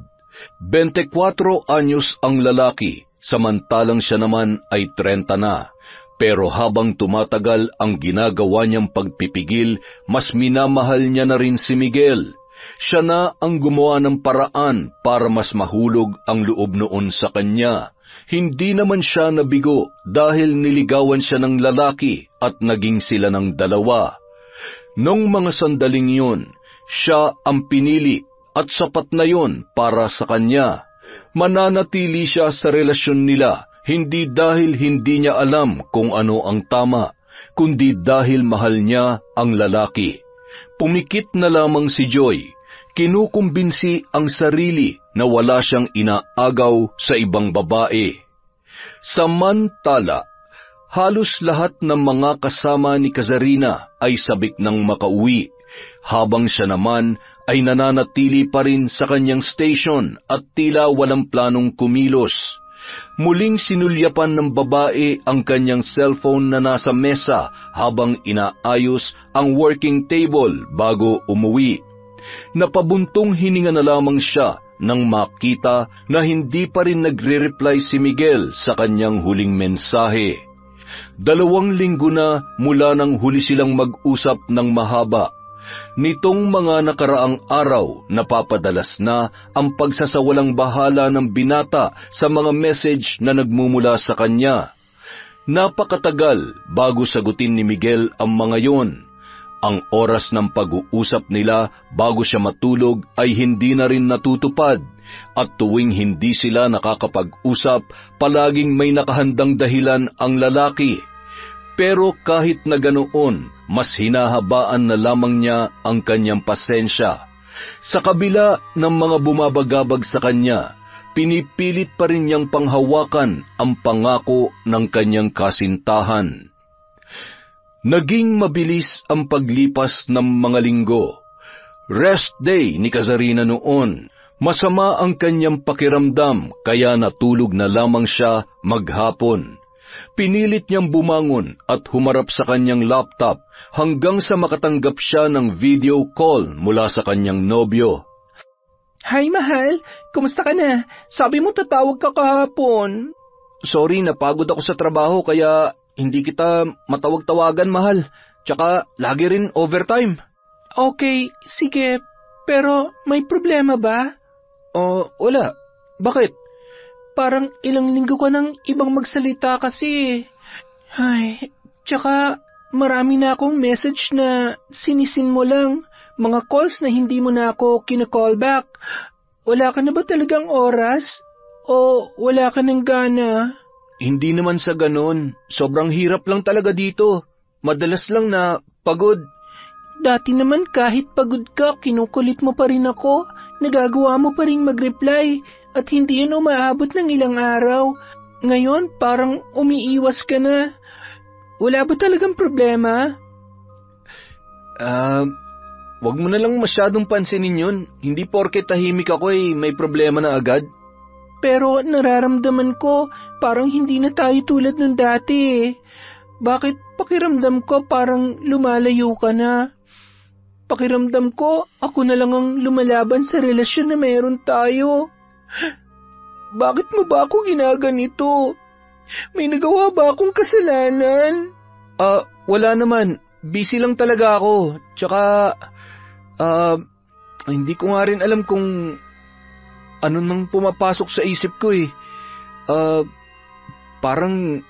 24 anyos ang lalaki, samantalang siya naman ay 30 na. Pero habang tumatagal ang ginagawa niyang pagpipigil, mas minamahal niya na rin si Miguel. Siya na ang gumawa ng paraan para mas mahulog ang loob noon sa kanya. Hindi naman siya nabigo dahil niligawan siya ng lalaki at naging sila ng dalawa. Nung mga sandaling yun, siya ang pinili at sapat na yun para sa kanya. Mananatili siya sa relasyon nila, hindi dahil hindi niya alam kung ano ang tama, kundi dahil mahal niya ang lalaki. Pumikit na lamang si Joy. Kinukumbinsi ang sarili na wala siyang inaagaw sa ibang babae. Samantala, halos lahat ng mga kasama ni Kazarina ay sabik ng makauwi, habang siya naman ay nananatili pa rin sa kanyang station at tila walang planong kumilos. Muling sinulyapan ng babae ang kanyang cellphone na nasa mesa habang inaayos ang working table bago umuwi. Napabuntong hininga na lamang siya nang makita na hindi pa rin nagre-reply si Miguel sa kanyang huling mensahe. 2 linggo na mula nang huli silang mag-usap ng mahaba. Nitong mga nakaraang araw, napapadalas na ang pagsasawalang bahala ng binata sa mga message na nagmumula sa kanya. Napakatagal bago sagutin ni Miguel ang mga yon. Ang oras ng pag-uusap nila bago siya matulog ay hindi na rin natutupad, at tuwing hindi sila nakakapag-usap, palaging may nakahandang dahilan ang lalaki. Pero kahit na ganoon, mas hinahabaan na lamang niya ang kanyang pasensya. Sa kabila ng mga bumabagabag sa kanya, pinipilit pa rin niyang panghawakan ang pangako ng kanyang kasintahan. Naging mabilis ang paglipas ng mga linggo. Rest day ni Kazarina noon. Masama ang kanyang pakiramdam kaya natulog na lamang siya maghapon. Pinilit niyang bumangon at humarap sa kanyang laptop hanggang sa makatanggap siya ng video call mula sa kanyang nobyo. Hi, mahal. Kumusta ka na? Sabi mo tatawag ka kahapon. Sorry, napagod ako sa trabaho kaya hindi kita matawag-tawagan, mahal. Tsaka lagi rin overtime. Okay, sige. Pero may problema ba? Wala. Bakit? Parang ilang linggo ka nang ibang magsalita kasi. Ay, tsaka marami na akong message na sinisin mo lang. Mga calls na hindi mo na ako kina-callback. Wala ka na ba talagang oras? O wala ka ng gana? Hindi naman sa ganon. Sobrang hirap lang talaga dito. Madalas lang na pagod. Dati naman kahit pagod ka, kinukulit mo pa rin ako. Nagagawa mo pa rin mag-reply at hindi yun umaabot ng ilang araw. Ngayon parang umiiwas ka na. Wala ba talagang problema? Wag mo na lang masyadong pansinin yun. Hindi porke tahimik ako may problema na agad. Pero nararamdaman ko parang hindi na tayo tulad ng dati. Bakit pakiramdam ko parang lumalayo ka na? Pakiramdam ko, ako na lang ang lumalaban sa relasyon na meron tayo. Bakit mo ba ako ginaganito? May nagawa ba akong kasalanan? Wala naman. Busy lang talaga ako. Tsaka, hindi ko nga rin alam kung ano nang pumapasok sa isip ko eh. Parang,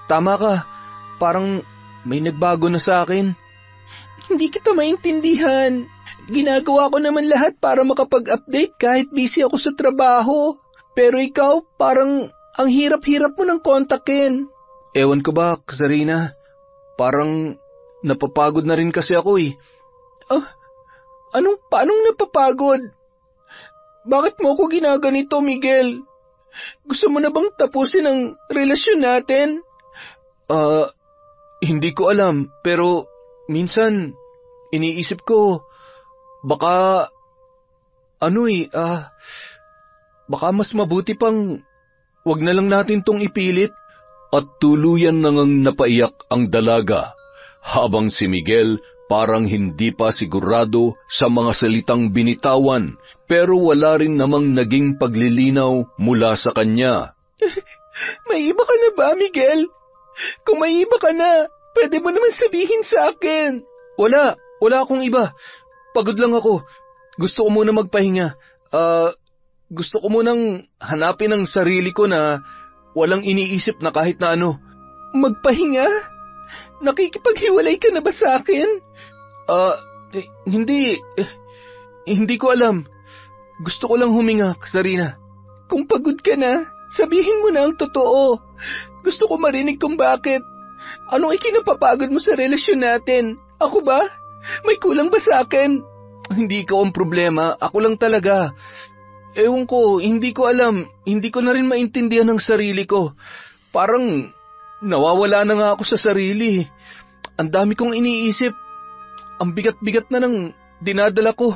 tama ka. Parang may nagbago na sa akin. Hindi kita maintindihan. Ginagawa ko naman lahat para makapag-update kahit busy ako sa trabaho. Pero ikaw, parang ang hirap-hirap mo ng kontakin. Ewan ko ba, Kazarina? Parang napapagod na rin kasi ako eh. Paanong napapagod? Bakit mo ako ginaganito, Miguel? Gusto mo na bang tapusin ang relasyon natin? Hindi ko alam, pero minsan iniisip ko, baka mas mabuti pang wag na lang natin tong ipilit. At tuluyan nang napaiyak ang dalaga, habang si Miguel parang hindi pa sigurado sa mga salitang binitawan, pero wala rin namang naging paglilinaw mula sa kanya. May iba ka na ba, Miguel? Kung may iba ka na, pwede mo naman sabihin sa akin. Wala akong iba. Pagod lang ako. Gusto ko muna magpahinga. Gusto ko munang hanapin ang sarili ko na walang iniisip na kahit na ano. Magpahinga? Nakikipaghiwalay ka na ba sa akin? Hindi ko alam. Gusto ko lang huminga, Kazarina. Kung pagod ka na, sabihin mo na ang totoo. Gusto ko marinig kung bakit. Anong ikinapapagod mo sa relasyon natin? Ako ba? May kulang ba sa akin? Hindi ikaw ang problema. Ako lang talaga. Ewan ko, hindi ko alam. Hindi ko na rin maintindihan ang sarili ko. Parang nawawala na nga ako sa sarili. Ang dami kong iniisip. Ang bigat-bigat na ng dinadala ko.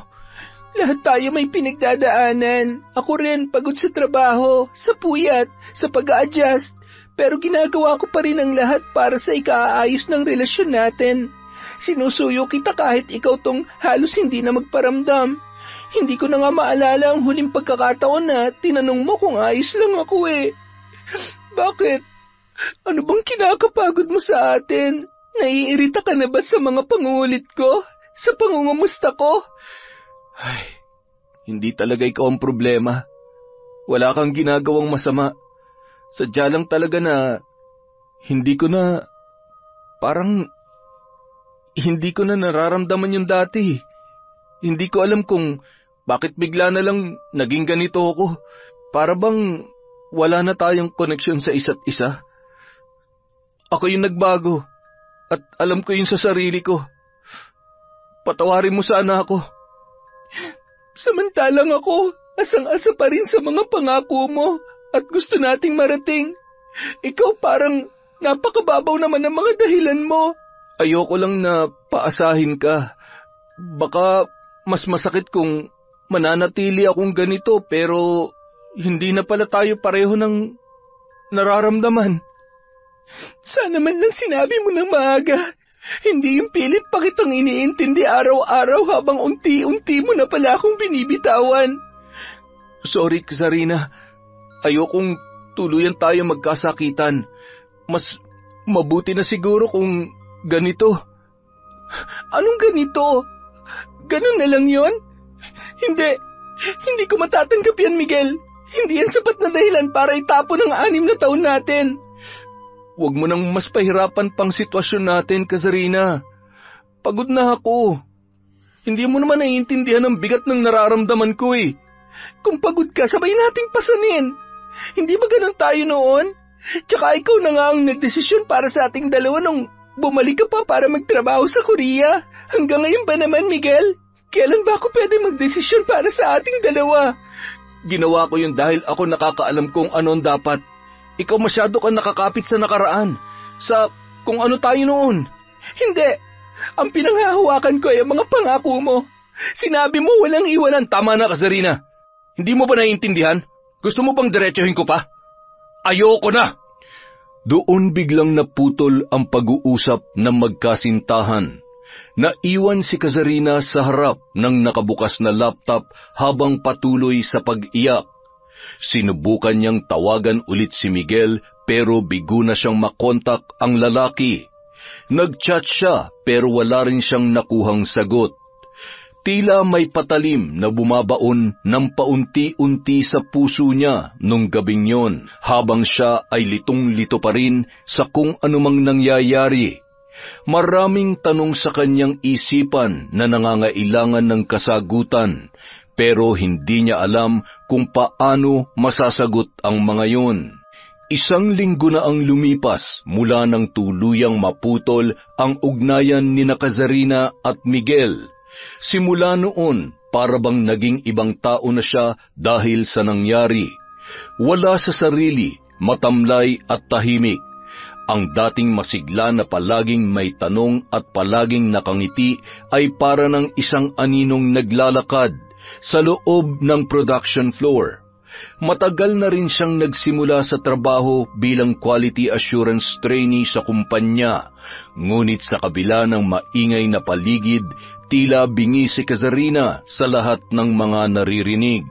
Lahat tayo may pinagdadaanan. Ako rin, pagod sa trabaho, sa puyat, sa pag-a-adjust. Pero ginagawa ko pa rin ang lahat para sa ikaayos ng relasyon natin. Sinusuyo kita kahit ikaw tong halos hindi na magparamdam. Hindi ko na nga maalala ang huling pagkakataon na tinanong mo kung ayos lang ako eh. Bakit? Ano bang kinakapagod mo sa atin? Naiirita ka na ba sa mga pangungulit ko? Sa pangungumusta ko? Ay, hindi talaga ikaw ang problema. Wala kang ginagawang masama. Sadya lang talaga na hindi ko na nararamdaman yung dati. Hindi ko alam kung bakit bigla na lang naging ganito ako. Para bang wala na tayong koneksyon sa isa't isa. Ako yung nagbago at alam ko yun sa sarili ko. Patawarin mo sana ako. Samantalang ako, asang-asa pa rin sa mga pangako mo at gusto nating marating. Ikaw parang napakababaw naman ng mga dahilan mo. Ayoko lang na paasahin ka. Baka mas masakit kung mananatili akong ganito pero hindi na pala tayo pareho ng nararamdaman. Sana man lang sinabi mo ng maaga. Hindi yung pilit pa kitang iniintindi araw-araw habang unti-unti mo na pala akong binibitawan. Sorry, Kazarina. Ayokong tuluyan tayo magkasakitan. Mas mabuti na siguro kung ganito. Anong ganito? Ganun na lang yon? Hindi ko matatanggap yan, Miguel. Hindi yan sapat na dahilan para itapon ang 6 na taon natin. Huwag mo nang mas pahirapan pang sitwasyon natin, Kazarina. Pagod na ako. Hindi mo naman naiintindihan ang bigat ng nararamdaman ko eh. Kung pagod ka, sabay nating pasanin. Hindi ba ganun tayo noon? Tsaka ikaw na nga ang nagdesisyon para sa ating dalawa nung bumalik ka pa para magtrabaho sa Korea. Hanggang ngayon ba naman, Miguel? Kailan ba ako pwede magdesisyon para sa ating dalawa? Ginawa ko yun dahil ako nakakaalam kung ano ang dapat. Ikaw masyado kang nakakapit sa nakaraan. Sa kung ano tayo noon. Hindi. Ang pinanghahawakan ko ay ang mga pangako mo. Sinabi mo walang iwanan. Tama na, Kazarina. Hindi mo ba naiintindihan? Gusto mo bang diretsuhin ko pa? Ayoko na! Doon biglang naputol ang pag-uusap ng magkasintahan. Naiwan si Kazarina sa harap ng nakabukas na laptop habang patuloy sa pag-iyak. Sinubukan niyang tawagan ulit si Miguel pero bigo na siyang makontak ang lalaki. Nag-chat siya pero wala rin siyang nakuhang sagot. Tila may patalim na bumabaon ng paunti-unti sa puso niya nung gabing yon habang siya ay litong-lito pa rin sa kung anumang nangyayari. Maraming tanong sa kanyang isipan na nangangailangan ng kasagutan, pero hindi niya alam kung paano masasagot ang mga yon. 1 linggo na ang lumipas mula nang tuluyang maputol ang ugnayan ni Kazarina at Miguel. Simula noon, para bang naging ibang tao na siya dahil sa nangyari. Wala sa sarili, matamlay at tahimik. Ang dating masigla na palaging may tanong at palaging nakangiti ay para ng isang aninong naglalakad sa loob ng production floor. Matagal na rin siyang nagsimula sa trabaho bilang quality assurance trainee sa kumpanya, ngunit sa kabila ng maingay na paligid, tila bingi si Kazarina sa lahat ng mga naririnig.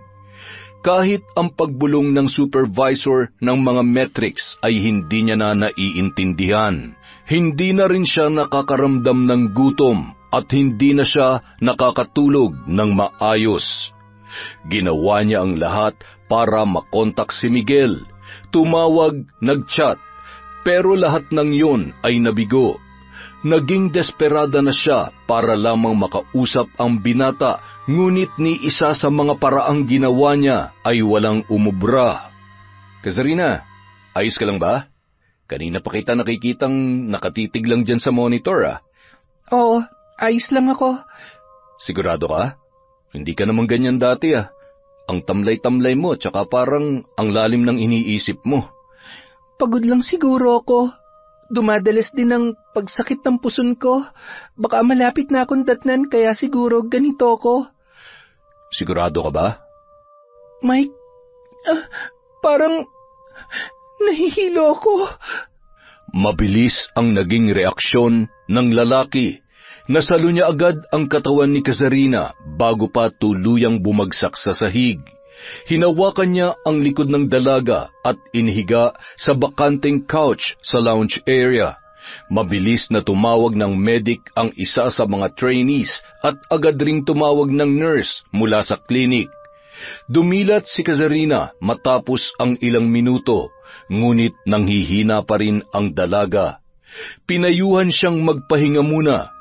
Kahit ang pagbulong ng supervisor ng mga metrics ay hindi niya na naiintindihan, hindi na rin siya nakakaramdam ng gutom at hindi na siya nakakatulog ng maayos. Ginawa niya ang lahat para makontak si Miguel. Tumawag, nag-chat, pero lahat ng yun ay nabigo. Naging desperada na siya para lamang makausap ang binata, ngunit ni isa sa mga paraang ginawa niya ay walang umubra. Kazarina, ayos ka lang ba? Kanina pa kita nakikitang nakatitig lang dyan sa monitor, Oo, ayos lang ako. Sigurado ka? Hindi ka naman ganyan dati, Ang tamlay-tamlay mo, tsaka parang ang lalim ng iniisip mo. Pagod lang siguro ako. Dumadalas din ang pagsakit ng puson ko. Baka malapit na akong datnan, kaya siguro ganito ako. Sigurado ka ba? Mike, parang nahihilo ako. Mabilis ang naging reaksyon ng lalaki. Nasalo niya agad ang katawan ni Kazarina bago pa tuluyang bumagsak sa sahig. Hinawakan niya ang likod ng dalaga at inihiga sa bakanteng couch sa lounge area. Mabilis na tumawag ng medic ang isa sa mga trainees at agad ring tumawag ng nurse mula sa klinik. Dumilat si Kazarina matapos ang ilang minuto, ngunit nanghihina pa rin ang dalaga. Pinayuhan siyang magpahinga muna.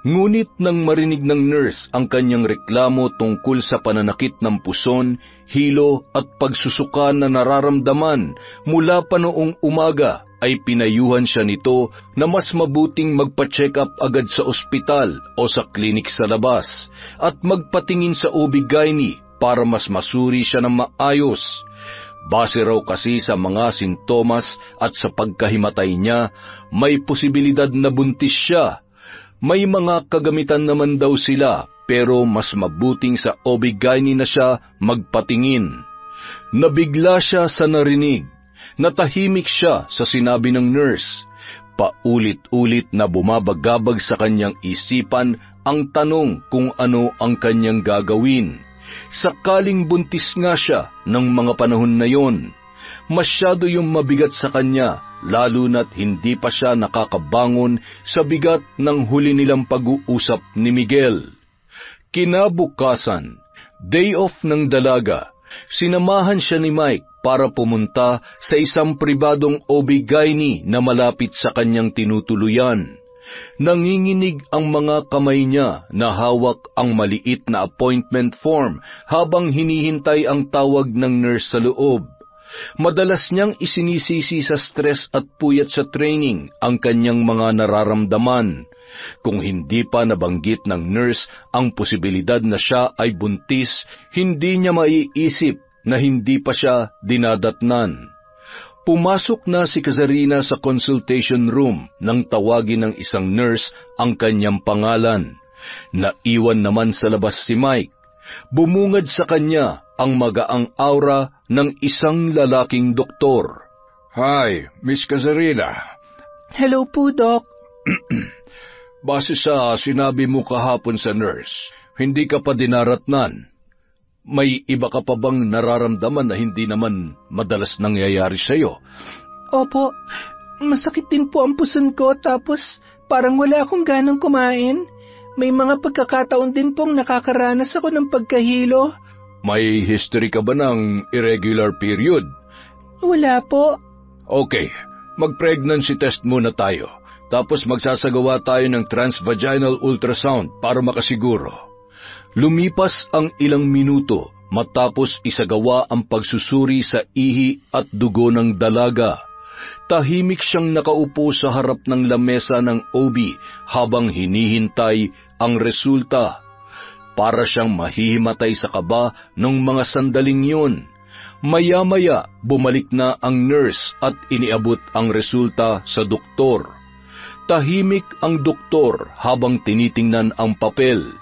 Ngunit nang marinig ng nurse ang kanyang reklamo tungkol sa pananakit ng puson, hilo at pagsusuka na nararamdaman mula pa noong umaga, ay pinayuhan siya nito na mas mabuting magpa-check up agad sa ospital o sa klinik sa labas at magpatingin sa OB-GYN para mas masuri siya ng maayos. Base raw kasi sa mga sintomas at sa pagkahimatay niya, may posibilidad na buntis siya. May mga kagamitan naman daw sila, pero mas mabuting sa OB-GYN na siya magpatingin. Nabigla siya sa narinig. Natahimik siya sa sinabi ng nurse. Paulit-ulit na bumabagabag sa kanyang isipan ang tanong kung ano ang kanyang gagawin. Sakaling buntis nga siya ng mga panahon na yon. Masyado yung mabigat sa kanya, lalo na't hindi pa siya nakakabangon sa bigat ng huli nilang pag-uusap ni Miguel. Kinabukasan, day off ng dalaga, sinamahan siya ni Mike para pumunta sa isang pribadong OB-GYN na malapit sa kanyang tinutuluyan. Nanginginig ang mga kamay niya na hawak ang maliit na appointment form habang hinihintay ang tawag ng nurse sa loob. Madalas niyang isinisisi sa stress at puyat sa training ang kanyang mga nararamdaman. Kung hindi pa nabanggit ng nurse ang posibilidad na siya ay buntis, hindi niya maiisip na hindi pa siya dinadatnan. Pumasok na si Kazarina sa consultation room nang tawagin ng isang nurse ang kanyang pangalan. Naiwan naman sa labas si Mike. Bumungad sa kanya ang magaang aura ng isang lalaking doktor. Hi, Miss Kazarina. Hello po, Doc. Base sa sinabi mo kahapon sa nurse, hindi ka pa dinaratnan. May iba ka pa bang nararamdaman na hindi naman madalas nangyayari sa'yo? Opo, masakit din po ang puson ko tapos parang wala akong ganang kumain. May mga pagkakataon din pong nakakaranas ako ng pagkahilo. May history ka ba ng irregular period? Wala po. Okay, mag-pregnancy test muna tayo. Tapos magsasagawa tayo ng transvaginal ultrasound para makasiguro. Lumipas ang ilang minuto matapos isagawa ang pagsusuri sa ihi at dugo ng dalaga. Tahimik siyang nakaupo sa harap ng lamesa ng OB habang hinihintay ang resulta. Para siyang mahihimatay sa kaba ng mga sandaling yun. Maya-maya, bumalik na ang nurse at iniabot ang resulta sa doktor. Tahimik ang doktor habang tinitingnan ang papel.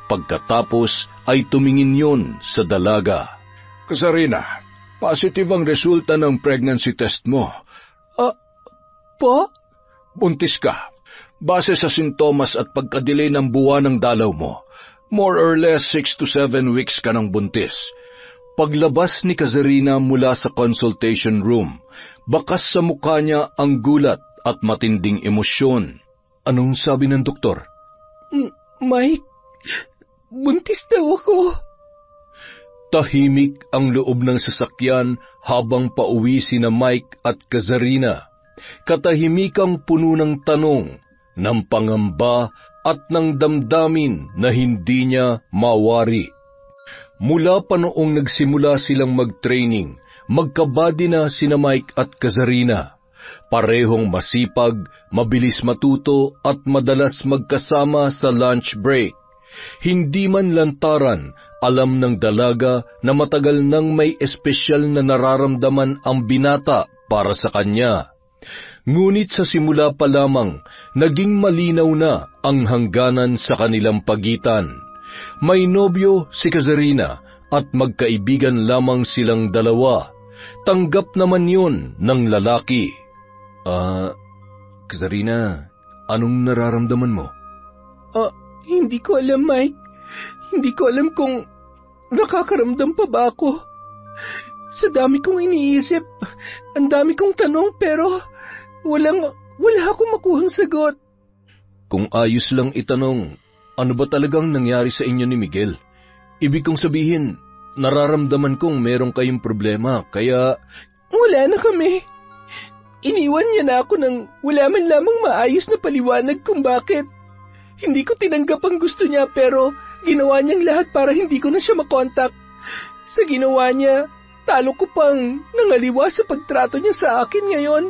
Pagkatapos ay tumingin yun sa dalaga. Kasarina, positive ang resulta ng pregnancy test mo. Po? Buntis ka. Base sa sintomas at pagka-delay ng buwan ng dalaw mo, more or less 6 to 7 weeks ka ng buntis. Paglabas ni Kazarina mula sa consultation room, bakas sa mukha niya ang gulat at matinding emosyon. Anong sabi ng doktor? Mike, buntis daw ako. Tahimik ang loob ng sasakyan habang pauwi sina Mike at Kazarina. Katahimikang puno ng tanong, ng pangamba at ng damdamin na hindi niya mawari. Mula pa noong nagsimula silang mag-training, magkabady na sina Mike at Kazarina. Parehong masipag, mabilis matuto at madalas magkasama sa lunch break. Hindi man lantaran, alam ng dalaga na matagal nang may espesyal na nararamdaman ang binata para sa kanya. Ngunit sa simula pa lamang, naging malinaw na ang hangganan sa kanilang pagitan. May nobyo si Kazarina at magkaibigan lamang silang dalawa. Tanggap naman yun ng lalaki. Kazarina, anong nararamdaman mo? Hindi ko alam, Mike. Hindi ko alam kung nakakaramdam pa ba ako. Sa dami kong iniisip, ang dami kong tanong pero wala akong makuhang sagot. Kung ayos lang itanong, ano ba talagang nangyari sa inyo ni Miguel? Ibig kong sabihin, nararamdaman kong meron kayong problema, kaya... Wala na kami. Iniwan niya na ako nang wala man lamang maayos na paliwanag kung bakit. Hindi ko tinanggap ang gusto niya pero ginawa niyang lahat para hindi ko na siya makontak. Sa ginawa niya, talo ko pang nangaliwa sa pagtrato niya sa akin ngayon.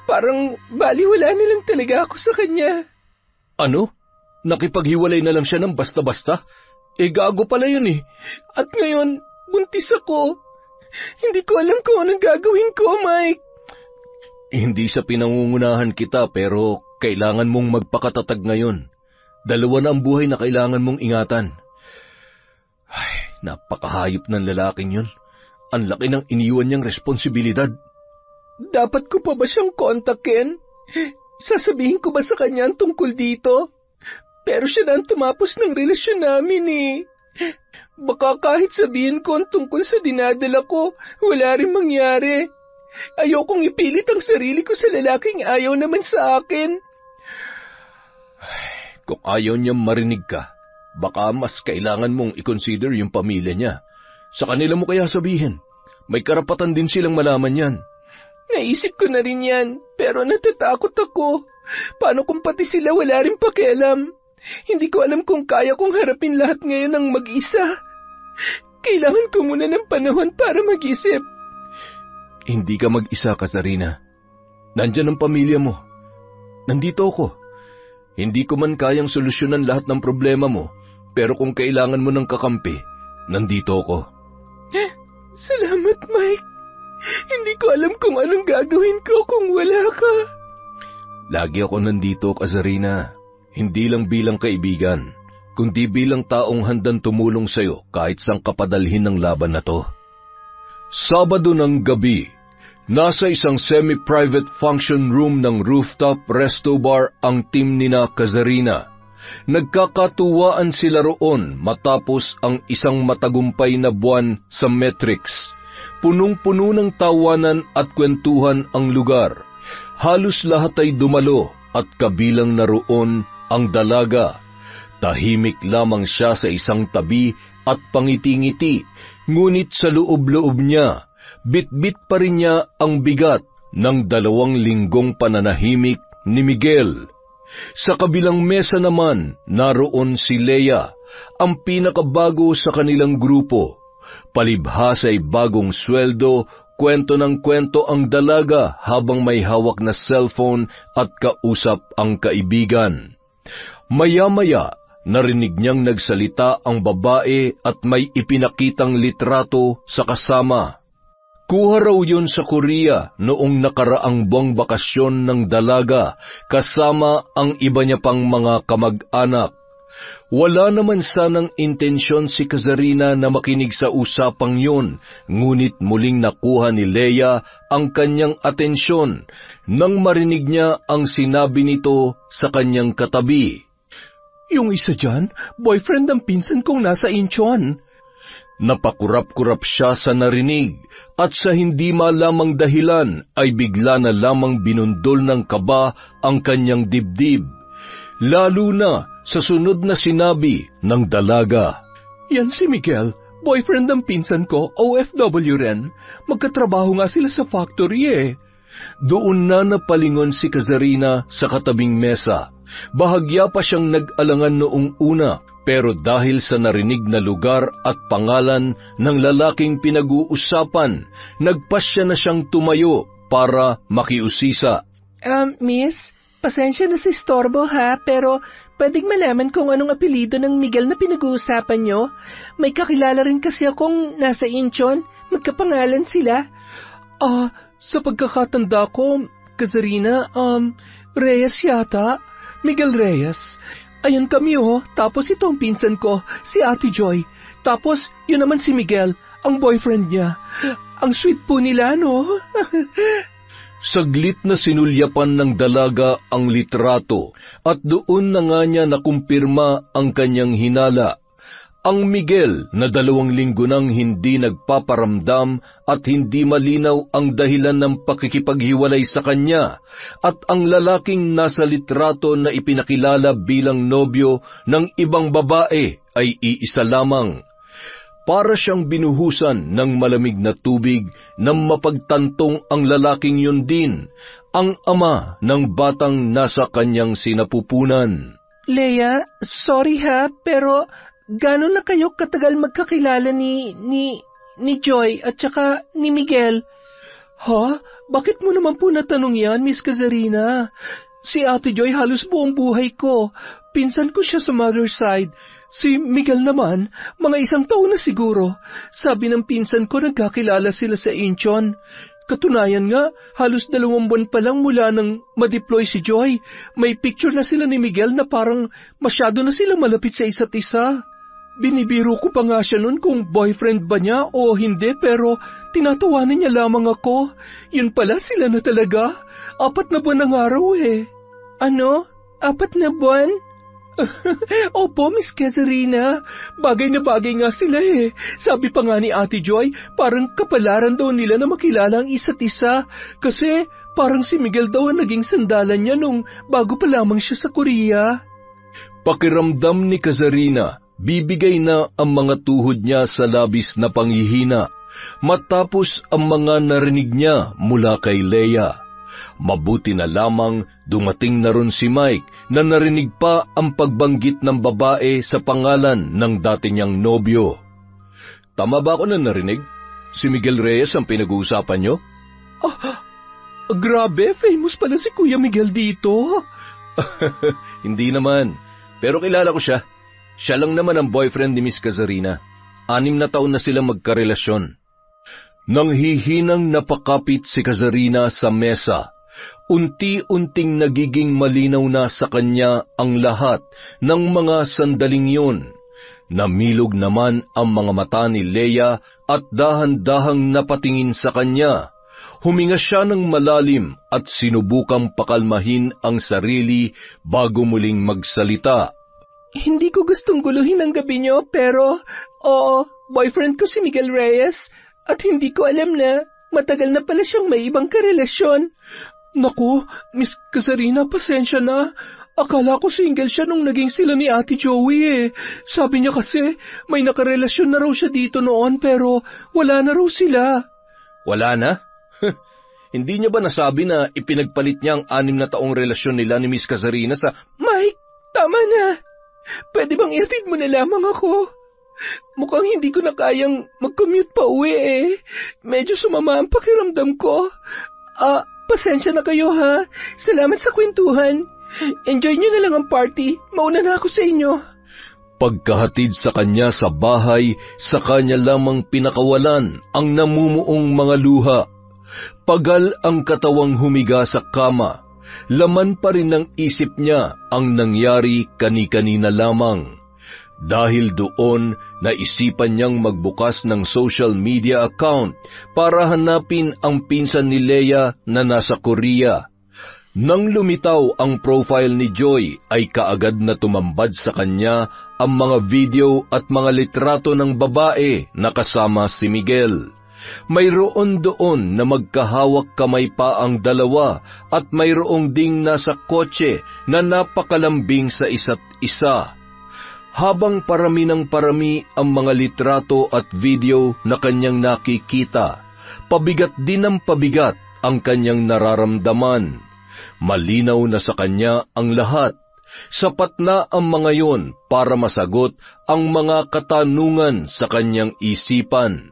Parang baliwala nilang talaga ako sa kanya. Ano? Nakipaghiwalay na lang siya ng basta-basta? Gago pala yun eh. At ngayon, buntis ako. Hindi ko alam kung anong gagawin ko, Mike. Hindi sa pinangungunahan kita pero kailangan mong magpakatatag ngayon. Dalawa na ang buhay na kailangan mong ingatan. Ay, napakahayop ng lalaking yun. Ang laki ng iniwan niyang responsibilidad. Dapat ko pa ba siyang kontakin? Sasabihin ko ba sa kanya ang tungkol dito? Pero siya na ang tumapos ng relasyon namin eh. Baka kahit sabihin ko ang tungkol sa dinadala ko, wala rin mangyari. Ayokong ipilit ang sarili ko sa lalaking ayaw naman sa akin. Kung ayaw niyang marinig ka, baka mas kailangan mong i-consider yung pamilya niya. Sa kanila mo kaya sabihin, may karapatan din silang malaman yan. Naisip ko na rin yan, pero natatakot ako. Paano kung pati sila wala rin pakialam? Hindi ko alam kung kaya kong harapin lahat ngayon ng mag-isa. Kailangan ko muna ng panahon para mag-isip. Hindi ka mag-isa, Kazarina. Nandyan ang pamilya mo. Nandito ako. Hindi ko man kayang solusyonan lahat ng problema mo, pero kung kailangan mo ng kakampi, nandito ako. Salamat, Mike. Hindi ko alam kung anong gagawin ko kung wala ka. Lagi ako nandito, Kazarina. Hindi lang bilang kaibigan, kundi bilang taong handang tumulong sa'yo kahit sang kapadalhin ng laban na to. Sabado ng gabi, Nasa isang semi-private function room ng rooftop resto bar ang team nina Kazarina. Nagkakatuwaan sila roon matapos ang isang matagumpay na buwan sa Matrix. Punong-puno ng tawanan at kwentuhan ang lugar. Halos lahat ay dumalo at kabilang na roon ang dalaga. Tahimik lamang siya sa isang tabi at pangiti-ngiti, ngunit sa loob-loob niya, bit-bit pa rin niya ang bigat ng 2 linggong pananahimik ni Miguel. Sa kabilang mesa naman, naroon si Leia, ang pinakabago sa kanilang grupo. Palibhas ay bagong sweldo, kwento ng kwento ang dalaga habang may hawak na cellphone at kausap ang kaibigan. Maya-maya, narinig niyang nagsalita ang babae at may ipinakitang litrato sa kasama. Kuha raw yun sa Korea noong nakaraang buwang bakasyon ng dalaga kasama ang iba niya pang mga kamag-anak. Wala naman sanang intensyon si Kazarina na makinig sa usapang yun, ngunit muling nakuha ni Leia ang kanyang atensyon nang marinig niya ang sinabi nito sa kanyang katabi. Yung isa dyan, boyfriend ng pinsan kong nasa Incheon. Napakurap-kurap siya sa narinig at sa hindi malamang dahilan ay bigla na lamang binundol ng kaba ang kanyang dibdib. Lalo na sa sunod na sinabi ng dalaga. Yan si Miguel, boyfriend ng pinsan ko, OFW rin. Magkatrabaho nga sila sa factory eh. Doon na napalingon si Kazarina sa katabing mesa. Bahagya pa siyang nag-alangan noong una, pero dahil sa narinig na lugar at pangalan ng lalaking pinag-uusapan, nagpasya na siyang tumayo para makiusisa. Miss, pasensya na si Storbo ha, pero pwedeng malaman kung anong apelido ng Miguel na pinag-uusapan nyo? May kakilala rin kasi akong nasa Incheon, magkapangalan sila. Sa pagkakatanda ko, Kazarina, Reyes yata, Miguel Reyes. Ayun kami tapos ito ang pinsan ko, si Ate Joy. Tapos yun naman si Miguel, ang boyfriend niya. Ang sweet po nila, no? Saglit na sinulyapan ng dalaga ang litrato at doon na nga niya nakumpirma ang kanyang hinala. Ang Miguel na 2 linggo nang hindi nagpaparamdam at hindi malinaw ang dahilan ng pakikipaghiwalay sa kanya, at ang lalaking nasa litrato na ipinakilala bilang nobyo ng ibang babae ay iisa lamang. Para siyang binuhusan ng malamig na tubig nang mapagtantong ang lalaking yun din, ang ama ng batang nasa kanyang sinapupunan. Leia, sorry ha, pero gano'n na kayo katagal magkakilala ni Joy at saka ni Miguel? Ha? Bakit mo naman po natanong yan, Miss Kazarina? Si Ate Joy halos buong buhay ko. Pinsan ko siya sa mother's side. Si Miguel naman, mga 1 taon na siguro. Sabi ng pinsan ko nagkakilala sila sa Incheon. Katunayan nga, halos 2 buwan pa lang mula nang ma-deploy si Joy. May picture na sila ni Miguel na parang masyado na sila malapit sa isa't isa. Binibiro ko pa nga siya noon kung boyfriend ba niya o hindi, pero tinatawanan niya lamang ako. Yun pala, sila na talaga. 4 na buwan ng araw eh. Ano? 4 na buwan? Opo, Miss Kazarina. Bagay na bagay nga sila eh. Sabi pa nga ni Ate Joy, parang kapalaran daw nila na makilala ang isa't isa. Kasi parang si Miguel daw ang naging sandalan niya nung bago pa lamang siya sa Korea. Pakiramdam ni Kazarina, bibigay na ang mga tuhod niya sa labis na panghihina matapos ang mga narinig niya mula kay Leia. Mabuti na lamang dumating na ron si Mike na narinig pa ang pagbanggit ng babae sa pangalan ng dati niyang nobyo. Tama ba ako na narinig? Si Miguel Reyes ang pinag-uusapan niyo? Grabe, famous pala si Kuya Miguel dito. Hindi naman, pero kilala ko siya. Siya lang naman ang boyfriend ni Miss Kazarina. 6 na taon na silang magkarelasyon. Nang hihinang napakapit si Kazarina sa mesa, unti-unting nagiging malinaw na sa kanya ang lahat ng mga sandaling yun. Namilog naman ang mga mata ni Leia at dahan-dahang napatingin sa kanya. Huminga siya ng malalim at sinubukang pakalmahin ang sarili bago muling magsalita. Hindi ko gustong guluhin ang gabi niyo, pero boyfriend ko si Miguel Reyes at hindi ko alam na matagal na pala siyang may ibang karelasyon. Naku, Miss Cazarina, pasensya na. Akala ko single siya nung naging sila ni Ate Joey eh. Sabi niya kasi may nakarelasyon na raw siya dito noon pero wala na raw sila. Wala na? Hindi niya ba nasabi na ipinagpalit niya ang 6 na taong relasyon nila ni Miss Cazarina sa... Mike, tama na. Pwede bang ihatid mo na lamang ako? Mukhang hindi ko na kayang mag-commute pa uwi eh. Medyo sumama ang pakiramdam ko. Pasensya na kayo ha. Salamat sa kwentuhan. Enjoy nyo na lang ang party. Mauna na ako sa inyo. Pagkahatid sa kanya sa bahay, sa kanya lamang pinakawalan ang namumuong mga luha. Pagal ang katawang humiga sa kama. Laman pa rin ng isip niya ang nangyari kani-kanina lamang. Dahil doon, naisipan niyang magbukas ng social media account para hanapin ang pinsan ni Leia na nasa Korea. Nang lumitaw ang profile ni Joy, ay kaagad na tumambad sa kanya ang mga video at mga litrato ng babae na kasama si Miguel. Mayroon doon na magkahawak kamay pa ang dalawa at mayroong ding nasa kotse na napakalambing sa isa't isa. Habang parami ng parami ang mga litrato at video na kanyang nakikita, pabigat din ng pabigat ang kanyang nararamdaman. Malinaw na sa kanya ang lahat. Sapat na ang mga yon para masagot ang mga katanungan sa kanyang isipan.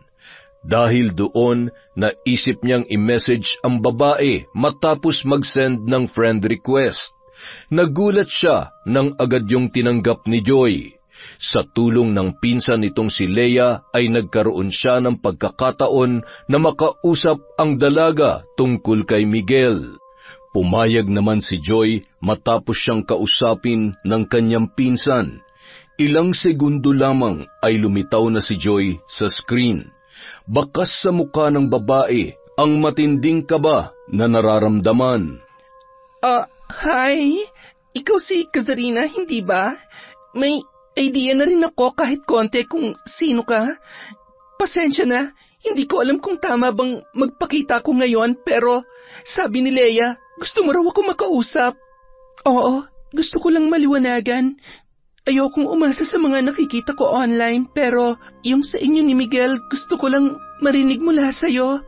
Dahil doon, naisip niyang i-message ang babae matapos mag-send ng friend request. Nagulat siya nang agad yung tinanggap ni Joy. Sa tulong ng pinsan nitong si Leia ay nagkaroon siya ng pagkakataon na makausap ang dalaga tungkol kay Miguel. Pumayag naman si Joy matapos siyang kausapin ng kanyang pinsan. Ilang segundo lamang ay lumitaw na si Joy sa screen. Bakas sa mukha ng babae ang matinding kaba na nararamdaman. Hi. Ikaw si Cazarina, hindi ba? May idea na rin ako kahit konti kung sino ka. Pasensya na, hindi ko alam kung tama bang magpakita ko ngayon, pero sabi ni Leia, gusto mo raw ako makausap. Oo, gusto ko lang maliwanagan. Ayokong umasa sa mga nakikita ko online, pero yung sa inyo ni Miguel, gusto ko lang marinig mula sa'yo.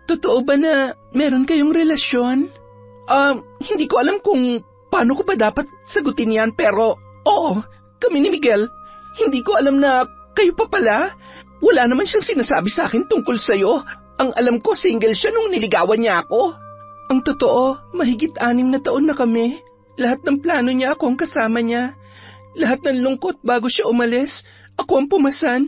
Totoo ba na meron kayong relasyon? Hindi ko alam kung paano ko ba dapat sagutin yan, pero oo, kami ni Miguel. Hindi ko alam na kayo pa pala. Wala naman siyang sinasabi sa akin tungkol sa'yo. Ang alam ko, single siya nung niligawan niya ako. Ang totoo, mahigit 6 na taon na kami. Lahat ng plano niya ako ang kasama niya. Lahat ng lungkot bago siya umalis, ako ang pumasan.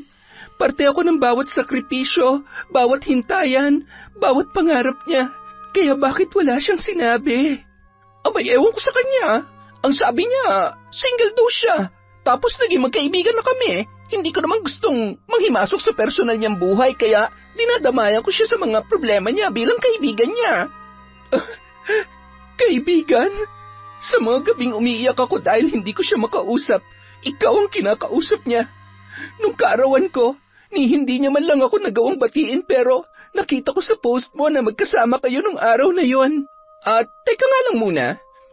Parte ako ng bawat sakripisyo, bawat hintayan, bawat pangarap niya. Kaya bakit wala siyang sinabi? Abay, ewan ko sa kanya. Ang sabi niya, single daw siya. Tapos naging magkaibigan na kami. Hindi ko naman gustong manghimasok sa personal niyang buhay, kaya dinadamayan ko siya sa mga problema niya bilang kaibigan niya. Kaibigan? Sa mga gabing umiiyak ako dahil hindi ko siya makausap, ikaw ang kinakausap niya. Nung kaarawan ko, hindi niya man lang ako nagawang batiin, pero nakita ko sa post mo na magkasama kayo nung araw na yon. At teka nga lang muna,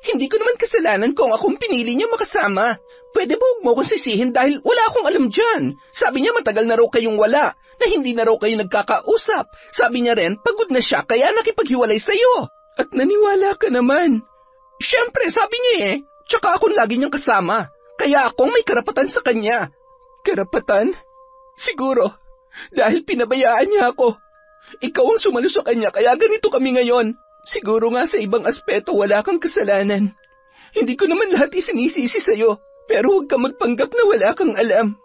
hindi ko naman kasalanan kung akong pinili niya makasama. Pwede ba huwag mo akong sisihin dahil wala akong alam dyan. Sabi niya matagal na raw kayong wala, na hindi na raw kayo nagkakausap. Sabi niya rin, pagod na siya kaya nakipaghiwalay sa'yo. At naniwala ka naman. Siyempre, sabi niya eh, tsaka akong lagi niyang kasama. Kaya akong may karapatan sa kanya. Karapatan? Siguro, dahil pinabayaan niya ako. Ikaw ang sumalo sa kanya kaya ganito kami ngayon. Siguro nga sa ibang aspeto wala kang kasalanan. Hindi ko naman lahat isinisisi sa'yo, pero huwag ka magpanggap na wala kang alam.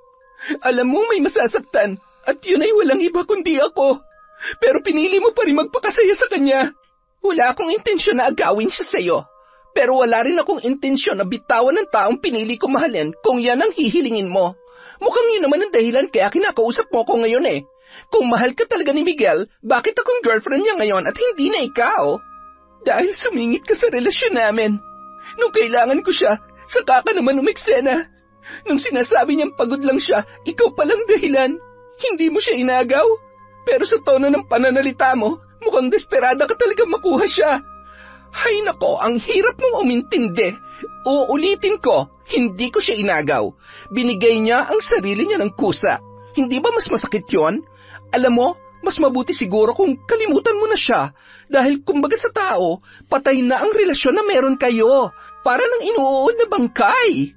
Alam mo may masasaktan, at yun ay walang iba kundi ako. Pero pinili mo pa rin magpakasaya sa kanya. Wala akong intensyon na agawin siya sa'yo. Pero wala rin akong intensyon na bitawan ng taong pinili ko mahalin kung yan ang hihilingin mo. Mukhang yun naman ang dahilan kaya kinakausap mo ko ngayon eh. Kung mahal ka talaga ni Miguel, bakit akong girlfriend niya ngayon at hindi na ikaw? Dahil sumingit ka sa relasyon namin. Nung kailangan ko siya, saka ka naman umeksena. Nung sinasabi niyang pagod lang siya, ikaw palang dahilan. Hindi mo siya inagaw. Pero sa tono ng pananalita mo, mukhang desperada ka talaga makuha siya. Hay nako, ang hirap mong umintindi. Uulitin ko, hindi ko siya inagaw. Binigay niya ang sarili niya ng kusa. Hindi ba mas masakit yon? Alam mo, mas mabuti siguro kung kalimutan mo na siya. Dahil kumbaga sa tao, patay na ang relasyon na meron kayo. Para nang inuuod na bangkay.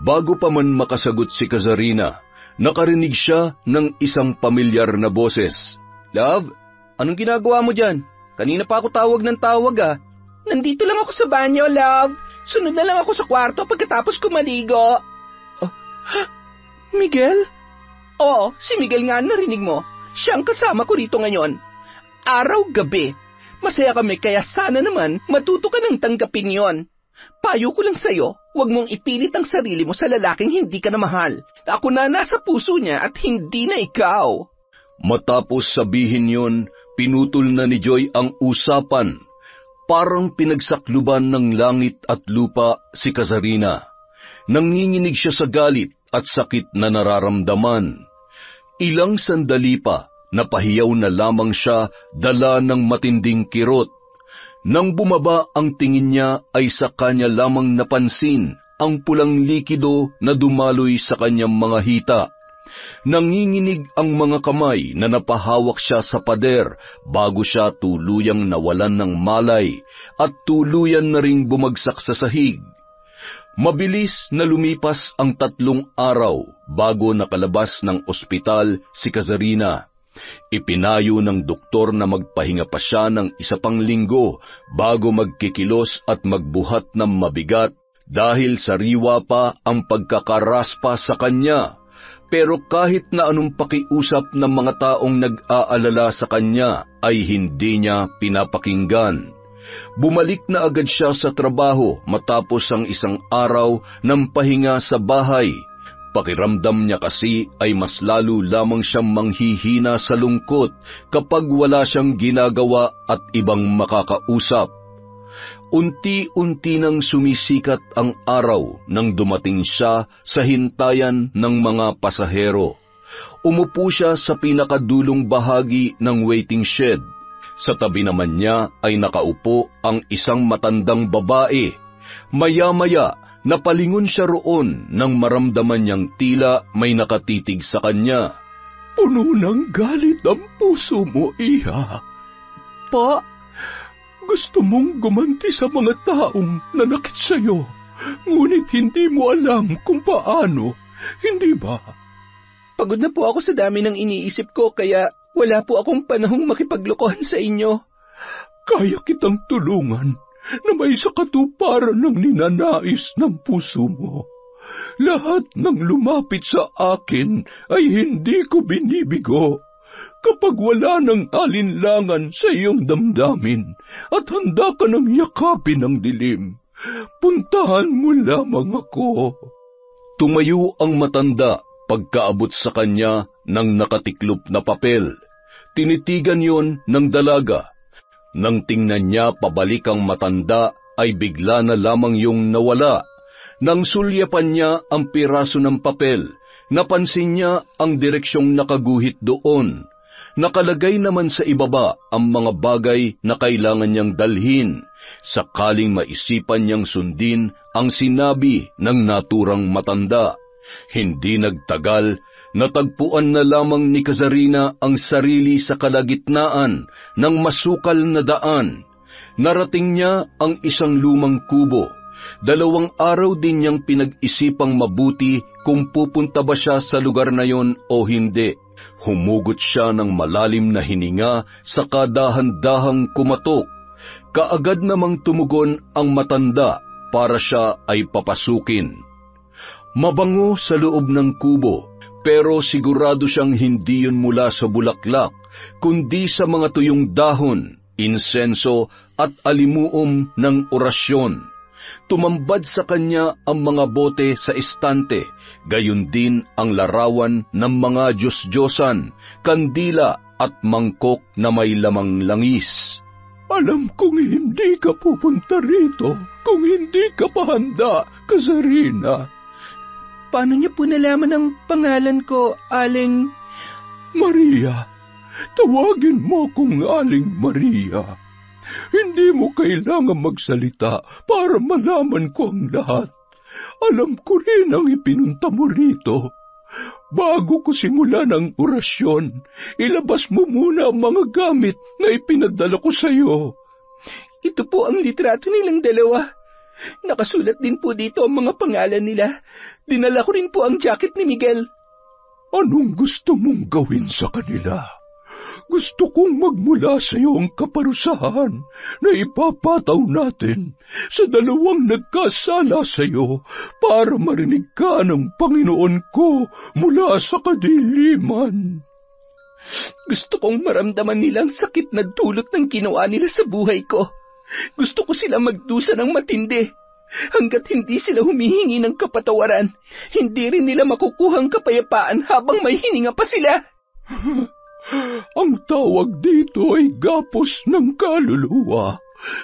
Bago pa man makasagot si Kazarina, nakarinig siya ng isang pamilyar na boses. Love, anong ginagawa mo dyan? Kanina pa ako tawag ng tawag ah. Nandito lang ako sa banyo, love. Sunod na lang ako sa kwarto pagkatapos ko maligo. Miguel? Oo, si Miguel nga narinig mo. Siyang kasama ko rito ngayon. Araw-gabi. Masaya kami kaya sana naman matuto ka ng tanggapin yon. Payo ko lang sa'yo, huwag mong ipilit ang sarili mo sa lalaking hindi ka na mahal. Ako na nasa puso niya at hindi na ikaw. Matapos sabihin yon, pinutol na ni Joy ang usapan. Parang pinagsakluban ng langit at lupa si Kazarina. Nanginginig siya sa galit at sakit na nararamdaman. Ilang sandali pa, napahiyaw na lamang siya dala ng matinding kirot. Nang bumaba ang tingin niya ay sa kanya lamang napansin ang pulang likido na dumaloy sa kanyang mga hita. Nanginginig ang mga kamay na napahawak siya sa pader bago siya tuluyang nawalan ng malay at tuluyan na ring bumagsak sa sahig. Mabilis na lumipas ang 3 araw bago nakalabas ng ospital si Kazarina. Ipinayo ng doktor na magpahinga pa siya ng 1 pang linggo bago magkikilos at magbuhat ng mabigat dahil sariwa pa ang pagkakaraspa sa kanya. Pero kahit na anong pakiusap ng mga taong nag-aalala sa kanya ay hindi niya pinapakinggan. Bumalik na agad siya sa trabaho matapos ang 1 araw ng pahinga sa bahay. Pakiramdam niya kasi ay mas lalo lamang siyang manghihina sa lungkot kapag wala siyang ginagawa at ibang makakausap. Unti-unti nang sumisikat ang araw nang dumating siya sa hintayan ng mga pasahero. Umupo siya sa pinakadulong bahagi ng waiting shed. Sa tabi naman niya ay nakaupo ang isang matandang babae. Maya-maya, napalingon siya roon nang maramdaman niyang tila may nakatitig sa kanya. Puno ng galit ang puso mo, Iha. Po? Gusto mong gumanti sa mga taong nanakit sa'yo, ngunit hindi mo alam kung paano, hindi ba? Pagod na po ako sa dami ng iniisip ko, kaya wala po akong panahong makipaglokohan sa inyo. Kaya kitang tulungan na may sa katuparan ng ninanais ng puso mo. Lahat ng lumapit sa akin ay hindi ko binibigo. Kapag wala ng alinlangan sa iyong damdamin at handa ka ng yakapin ng dilim, puntahan mo lamang ako. Tumayo ang matanda pagkaabot sa kanya ng nakatiklop na papel. Tinitigan yon ng dalaga. Nang tingnan niya pabalik ang matanda, ay bigla na lamang yung nawala. Nang sulyapan niya ang piraso ng papel, napansin niya ang direksyong nakaguhit doon. Nakalagay naman sa ibaba ang mga bagay na kailangan niyang dalhin, sakaling maisipan niyang sundin ang sinabi ng naturang matanda. Hindi nagtagal, natagpuan na lamang ni Kazarina ang sarili sa kalagitnaan ng masukal na daan. Narating niya ang isang lumang kubo. 2 araw din niyang pinag-isipang mabuti kung pupunta ba siya sa lugar na yon o hindi. Humugot siya ng malalim na hininga sa kadahan-dahang kumatok. Kaagad namang tumugon ang matanda para siya ay papasukin. Mabango sa loob ng kubo, pero sigurado siyang hindi yun mula sa bulaklak, kundi sa mga tuyong dahon, insenso at alimuom ng orasyon. Tumambad sa kanya ang mga bote sa estante, gayon din ang larawan ng mga Diyos-Diyosan, kandila at mangkok na may lamang langis. Alam kong hindi ka pupunta rito kung hindi ka pa handa, Kazarina. Paano niyo po nalaman ang pangalan ko, Aling... Maria, tawagin mo kong Aling Maria. Hindi mo kailangan magsalita para malaman ko ang lahat. Alam ko rin ang ipinunta mo rito. Bago ko simulan ang orasyon, ilabas mo muna ang mga gamit na ipinadala ko sa iyo. Ito po ang litrato nilang dalawa. Nakasulat din po dito ang mga pangalan nila. Dinala ko rin po ang jacket ni Miguel. Anong gusto mong gawin sa kanila? Gusto kong magmula sa iyo ang kaparusahan na ipapataw natin sa dalawang nagkasala sa iyo para marinig ka ng Panginoon ko mula sa kadiliman. Gusto kong maramdaman nilang sakit na dulot ng ginawa nila sa buhay ko. Gusto ko sila magdusa ng matindi. Hanggat hindi sila humihingi ng kapatawaran, hindi rin nila makukuhang kapayapaan habang may hininga pa sila. Ang tawag dito ay gapos ng kaluluwa.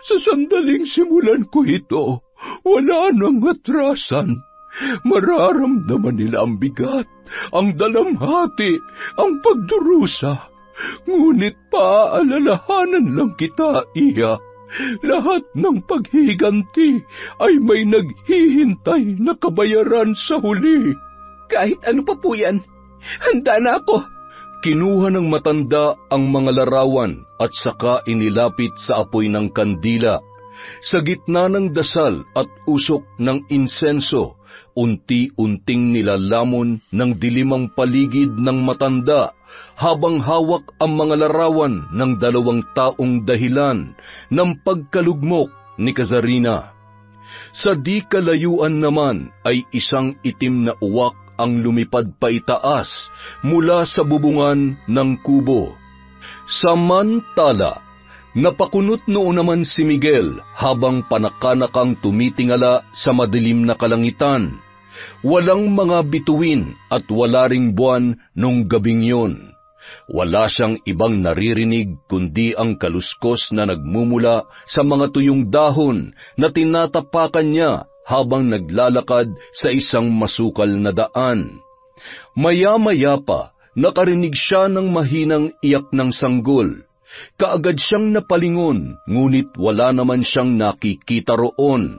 Sa sandaling simulan ko ito, wala nang atrasan. Mararamdaman nila ang bigat, ang dalamhati, ang pagdurusa. Ngunit paaalalahanan lang kita, Iya. Lahat ng paghihiganti ay may naghihintay na kabayaran sa huli. Kahit ano pa po yan, handa na ako. Kinuha ng matanda ang mga larawan at saka inilapit sa apoy ng kandila. Sa gitna ng dasal at usok ng insenso, unti-unting nilalamon ng dilimang paligid ng matanda habang hawak ang mga larawan ng dalawang taong dahilan ng pagkalugmok ni Kazarina. Sa di kalayuan naman ay isang itim na uwak ang lumipad paitaas mula sa bubungan ng kubo. Samantala, napakunot noon naman si Miguel habang panakanakang tumitingala sa madilim na kalangitan. Walang mga bituin at wala ring buwan nung gabing yun. Wala siyang ibang naririnig kundi ang kaluskos na nagmumula sa mga tuyong dahon na tinatapakan niya habang naglalakad sa isang masukal na daan. Maya-maya pa, nakarinig siya ng mahinang iyak ng sanggol. Kaagad siyang napalingon, ngunit wala naman siyang nakikita roon.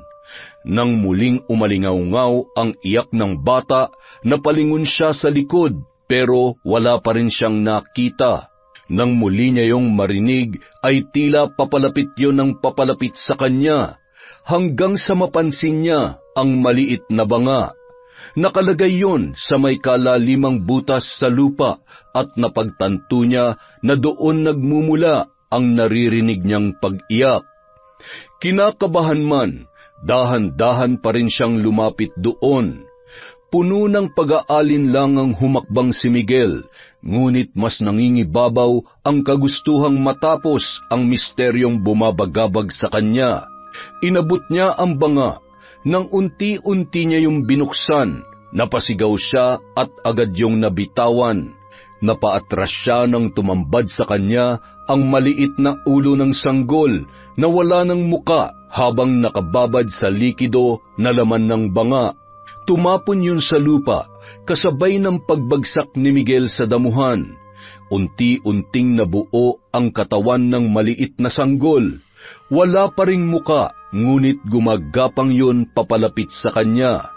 Nang muling umalingaw-ngaw ang iyak ng bata, napalingon siya sa likod, pero wala pa rin siyang nakita. Nang muli niya yung marinig, ay tila papalapit yon ng papalapit sa kanya, hanggang sa mapansin niya ang maliit na banga. Nakalagay yon sa may kalalimang butas sa lupa at napagtanto niya na doon nagmumula ang naririnig niyang pag-iyak. Kinakabahan man, dahan-dahan pa rin siyang lumapit doon. Puno ng pag-aalinlang ang humakbang si Miguel, ngunit mas nangingibabaw ang kagustuhang matapos ang misteryong bumabagabag sa kanya. Inabot niya ang banga. Nang unti-unti niya yung binuksan, napasigaw siya at agad yung nabitawan. Napaatras siya nang tumambad sa kanya ang maliit na ulo ng sanggol na wala ng muka habang nakababad sa likido na laman ng banga. Tumapon yun sa lupa, kasabay ng pagbagsak ni Miguel sa damuhan. Unti-unting nabuo ang katawan ng maliit na sanggol. Wala pa ring muka, ngunit gumagapang yun papalapit sa kanya.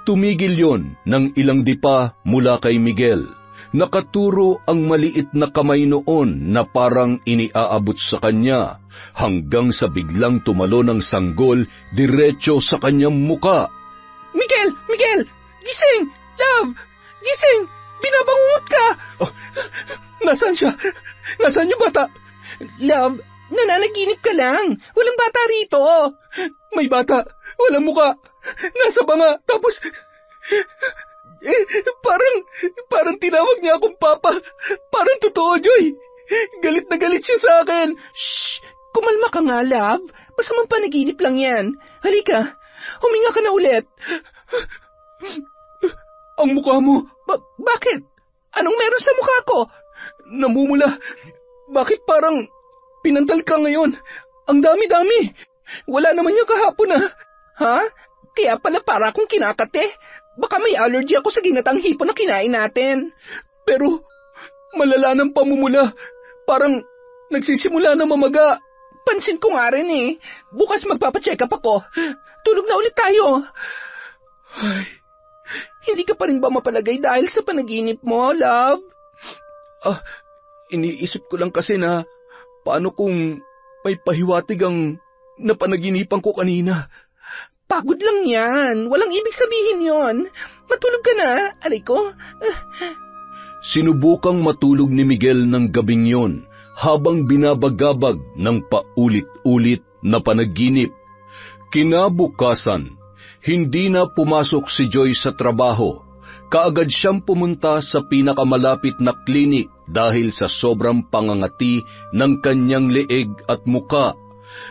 Tumigil yon ng ilang dipa mula kay Miguel. Nakaturo ang maliit na kamay noon na parang iniaabot sa kanya, hanggang sa biglang tumalo ng sanggol diretso sa kanyang muka. Miguel! Miguel! Gising! Love! Gising! Binabangungot ka! Oh, nasaan siya? Nasaan yung bata? Love, nananaginip ka lang. Walang bata rito. May bata. Walang muka. Nasa banga. Tapos... parang tinawag niya akong papa. Parang totoo, Joy. Galit na galit siya sa akin. Shh! Kumalma ka nga, love. Masamang panaginip lang yan. Halika, Huminga ka na ulit. Ang mukha mo. Bakit? Anong meron sa mukha ko? Namumula. Bakit parang pinantal ka ngayon? Ang dami-dami. Wala naman yung kahapon ah. Ha? Kaya pala para akong kinakate. Baka may allergy ako sa ginatang hipon na kinain natin. Pero malala ng pamumula. Parang nagsisimula na mamaga. Pansin ko nga rin eh. Bukas magpapacheck up ako. Tulog na ulit tayo. Ay, hindi ka pa rin ba mapalagay dahil sa panaginip mo, love? Iniisip ko lang kasi na paano kung may pahiwatig ang napanaginipan ko kanina. Pagod lang yan. Walang ibig sabihin yon. Matulog ka na, aray ko. Sinubukang matulog ni Miguel ng gabing yon habang binabagabag ng paulit-ulit na panaginip. Kinabukasan, hindi na pumasok si Joy sa trabaho. Kaagad siyang pumunta sa pinakamalapit na klinik dahil sa sobrang pangangati ng kanyang leeg at muka.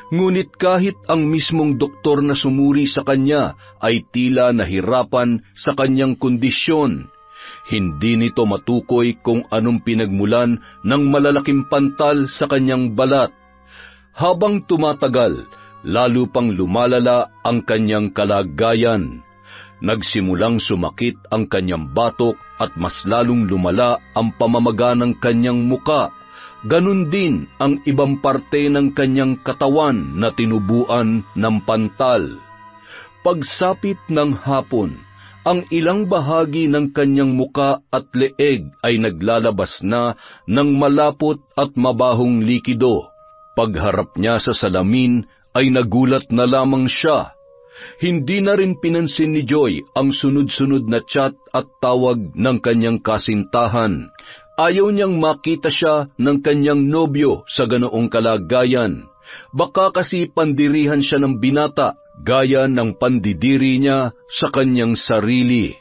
Ngunit kahit ang mismong doktor na sumuri sa kanya ay tila nahirapan sa kanyang kondisyon. Hindi nito matukoy kung anong pinagmulan ng malalaking pantal sa kanyang balat. Habang tumatagal, lalo pang lumalala ang kanyang kalagayan. Nagsimulang sumakit ang kanyang batok at mas lalong lumala ang pamamaga ng kanyang muka. Ganun din ang ibang parte ng kanyang katawan na tinubuan ng pantal. Pagsapit ng hapon, ang ilang bahagi ng kanyang muka at leeg ay naglalabas na ng malapot at mabahong likido. Pagharap niya sa salamin ay nagulat na lamang siya. Hindi na rin pinansin ni Joy ang sunod-sunod na chat at tawag ng kanyang kasintahan. Ayaw niyang makita siya ng kanyang nobyo sa ganoong kalagayan. Baka kasi pandirihan siya ng binata, gaya ng pandidiri niya sa kanyang sarili.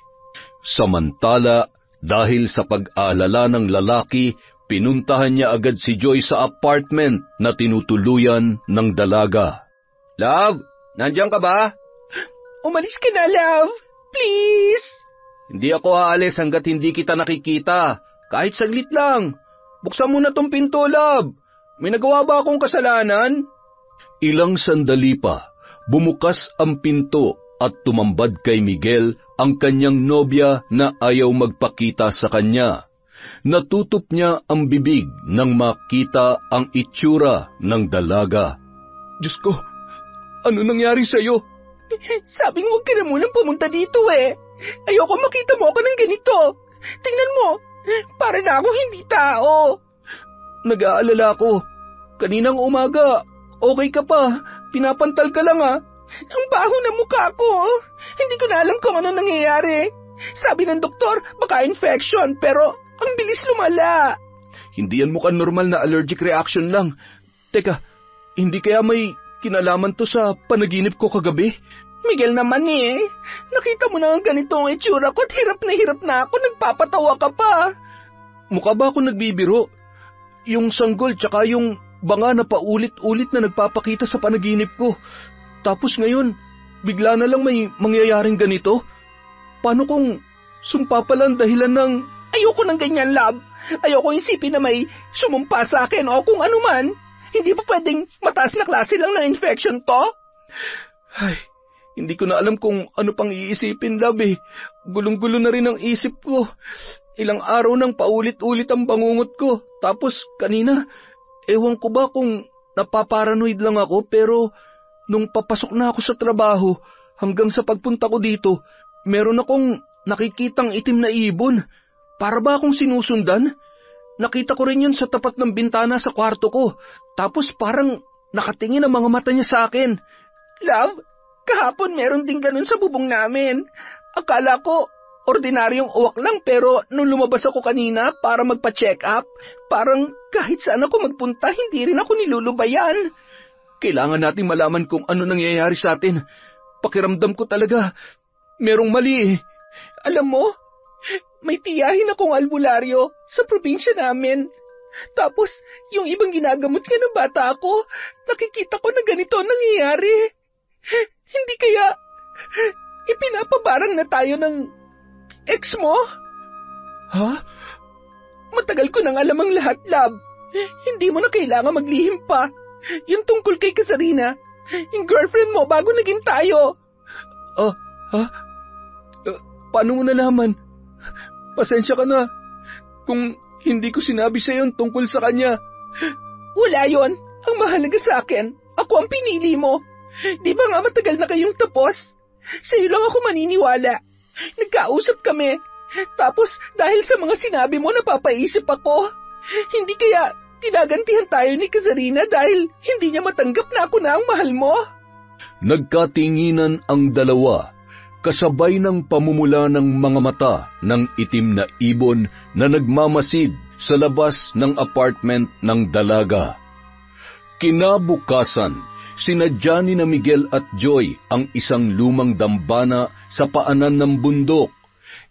Samantala, dahil sa pag-aalala ng lalaki, pinuntahan niya agad si Joy sa apartment na tinutuluyan ng dalaga. Love, nandiyan ka ba? Umalis ka na, love. Please. Hindi ako aalis hanggat hindi kita nakikita. Kahit saglit lang. Buksan mo na tong pinto, love. May nagawa ba akong kasalanan? Ilang sandali pa, bumukas ang pinto at tumambad kay Miguel ang kanyang nobya na ayaw magpakita sa kanya. Natutop niya ang bibig nang makita ang itsura ng dalaga. Diyos ko, ano nangyari sa'yo? Sabing huwag ka na munang pumunta dito eh. Ayoko makita mo ako ng ganito. Tingnan mo, para na ako hindi tao. Nag-aalala ako. Kaninang umaga, okay ka pa. Pinapantal ka lang ah. Ang baho na mukha ko. Hindi ko na alam kung ano nangyayari. Sabi ng doktor, baka infection, pero ang bilis lumala. Hindi yan mukhang normal na allergic reaction lang. Teka, hindi kaya may kinalaman to sa panaginip ko kagabi? Miguel naman eh. Nakita mo na ang ganito ang itsura ko at hirap na ako. Nagpapatawa ka pa. Mukha ba ako nagbibiro? Yung sanggol tsaka yung banga na paulit-ulit na nagpapakita sa panaginip ko. Tapos ngayon, bigla na lang may mangyayaring ganito? Paano kung sumpa pala ang dahilan ng... Ayoko ng ganyan, love. Ayoko isipin na may sumumpa sa akin o kung ano man. Hindi pa pwedeng mataas na klase lang ng infection to? Ay, hindi ko na alam kung ano pang iisipin, love eh. Gulong-gulo na rin ang isip ko. Ilang araw nang paulit-ulit ang bangungot ko. Tapos kanina, ewan ko ba kung napaparanoid lang ako, pero nung papasok na ako sa trabaho, hanggang sa pagpunta ko dito, meron akong nakikitang itim na ibon. Para ba akong sinusundan? Nakita ko rin yun sa tapat ng bintana sa kwarto ko. Tapos parang nakatingin ang mga mata niya sa akin. Love, kahapon meron din ganun sa bubong namin. Akala ko ordinaryong uwak lang, pero nung lumabas ako kanina para magpa-check up, parang kahit saan ako magpunta, hindi rin ako nilulubayan. Kailangan nating malaman kung ano nangyayari sa atin. Pakiramdam ko talaga, merong mali eh. Alam mo, may tiyahin akong albularyo sa probinsya namin. Tapos, yung ibang ginagamot nga ng bata ako, nakikita ko na ganito ang nangyayari. Hindi kaya Ipinapabarang na tayo ng ex mo? Ha? Matagal ko nang alam ang lahat, love. Hindi mo na kailangan maglihim pa. Yung tungkol kay Kasarina, yung girlfriend mo bago naging tayo. Paano mo nalaman? Pasensya ka na kung hindi ko sinabi sa'yo tungkol sa kanya. Wala yon. Ang mahalaga sa akin, ako ang pinili mo. Di ba nga matagal na kayong tapos? Sa'yo lang ako maniniwala. Nagkausap kami. Tapos dahil sa mga sinabi mo napapaisip ako. Hindi kaya tinagantihan tayo ni Kasarina dahil hindi niya matanggap na ako na ang mahal mo? Nagkatinginan ang dalawa, kasabay ng pamumula ng mga mata ng itim na ibon na nagmamasid sa labas ng apartment ng dalaga. Kinabukasan, sinadya ni na Miguel at Joy ang isang lumang dambana sa paanan ng bundok.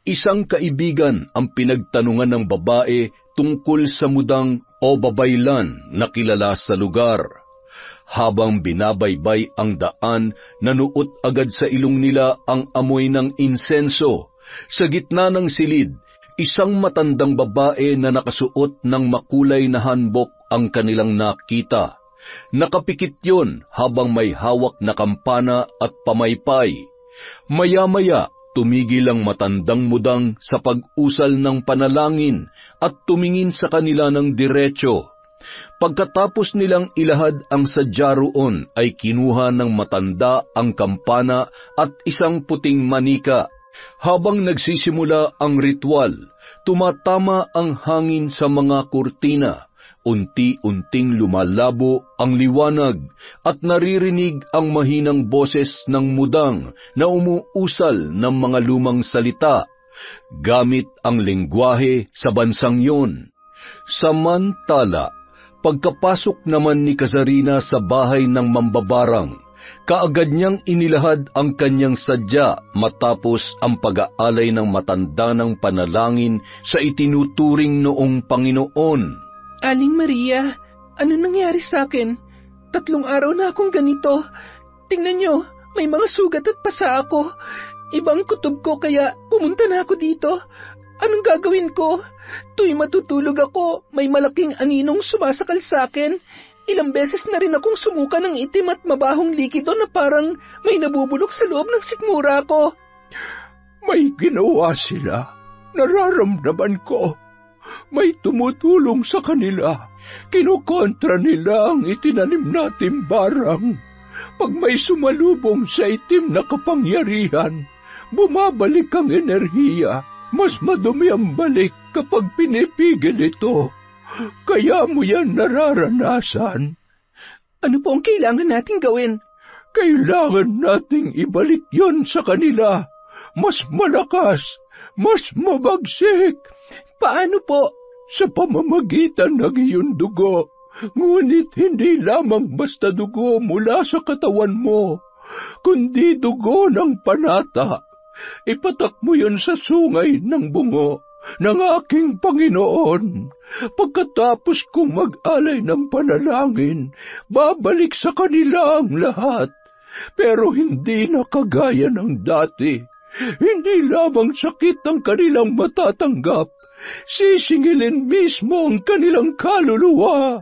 Isang kaibigan ang pinagtanungan ng babae tungkol sa mudang o babaylan na kilala sa lugar. Habang binabaybay ang daan, nanuot agad sa ilong nila ang amoy ng insenso. Sa gitna ng silid, isang matandang babae na nakasuot ng makulay na hanbok ang kanilang nakita. Nakapikit yon habang may hawak na kampana at pamaypay. Maya-maya, tumigil ang matandang mudang sa pag-usal ng panalangin at tumingin sa kanila ng diretso. Pagkatapos nilang ilahad ang sadya roon ay kinuha ng matanda ang kampana at isang puting manika. Habang nagsisimula ang ritual, tumatama ang hangin sa mga kurtina. Unti-unting lumalabo ang liwanag at naririnig ang mahinang boses ng mudang na umuusal ng mga lumang salita, gamit ang lengguwahe sa bansang yon. Samantala, pagkapasok naman ni Kasarina sa bahay ng mambabarang, kaagad niyang inilahad ang kanyang sadya matapos ang pag-aalay ng matanda ng panalangin sa itinuturing noong Panginoon. Aling Maria, ano nangyari sa akin? 3 araw na akong ganito. Tingnan nyo, may mga sugat at pasa ako. Ibang kutob ko kaya pumunta na ako dito. Anong gagawin ko? Tuwing matutulog ako, may malaking aninong sumasakal sa akin. Ilang beses na rin akong sumuka ng itim at mabahong likido na parang may nabubulok sa loob ng sikmura ko. May ginawa sila. Nararamdaman ko. May tumutulong sa kanila. Kinukontra nila ang itinanim nating barang. Pag may sumalubong sa itim na kapangyarihan, bumabalik ang enerhiya. Mas madumi ang balik kapag pinipigil ito. Kaya mo yan nararanasan. Ano po ang kailangan nating gawin? Kailangan nating ibalik yon sa kanila. Mas malakas, mas mabagsik. Paano po? Sa pamamagitan ng iyong dugo. Ngunit hindi lamang basta dugo mula sa katawan mo, kundi dugo ng panata. Ipatak mo yun sa sungay ng bungo ng aking Panginoon. Pagkatapos kong mag-alay ng panalangin, babalik sa kanila ang lahat. Pero hindi na kagaya ng dati. Hindi lamang sakit ang kanilang matatanggap, sisingilin mismo ang kanilang kaluluwa.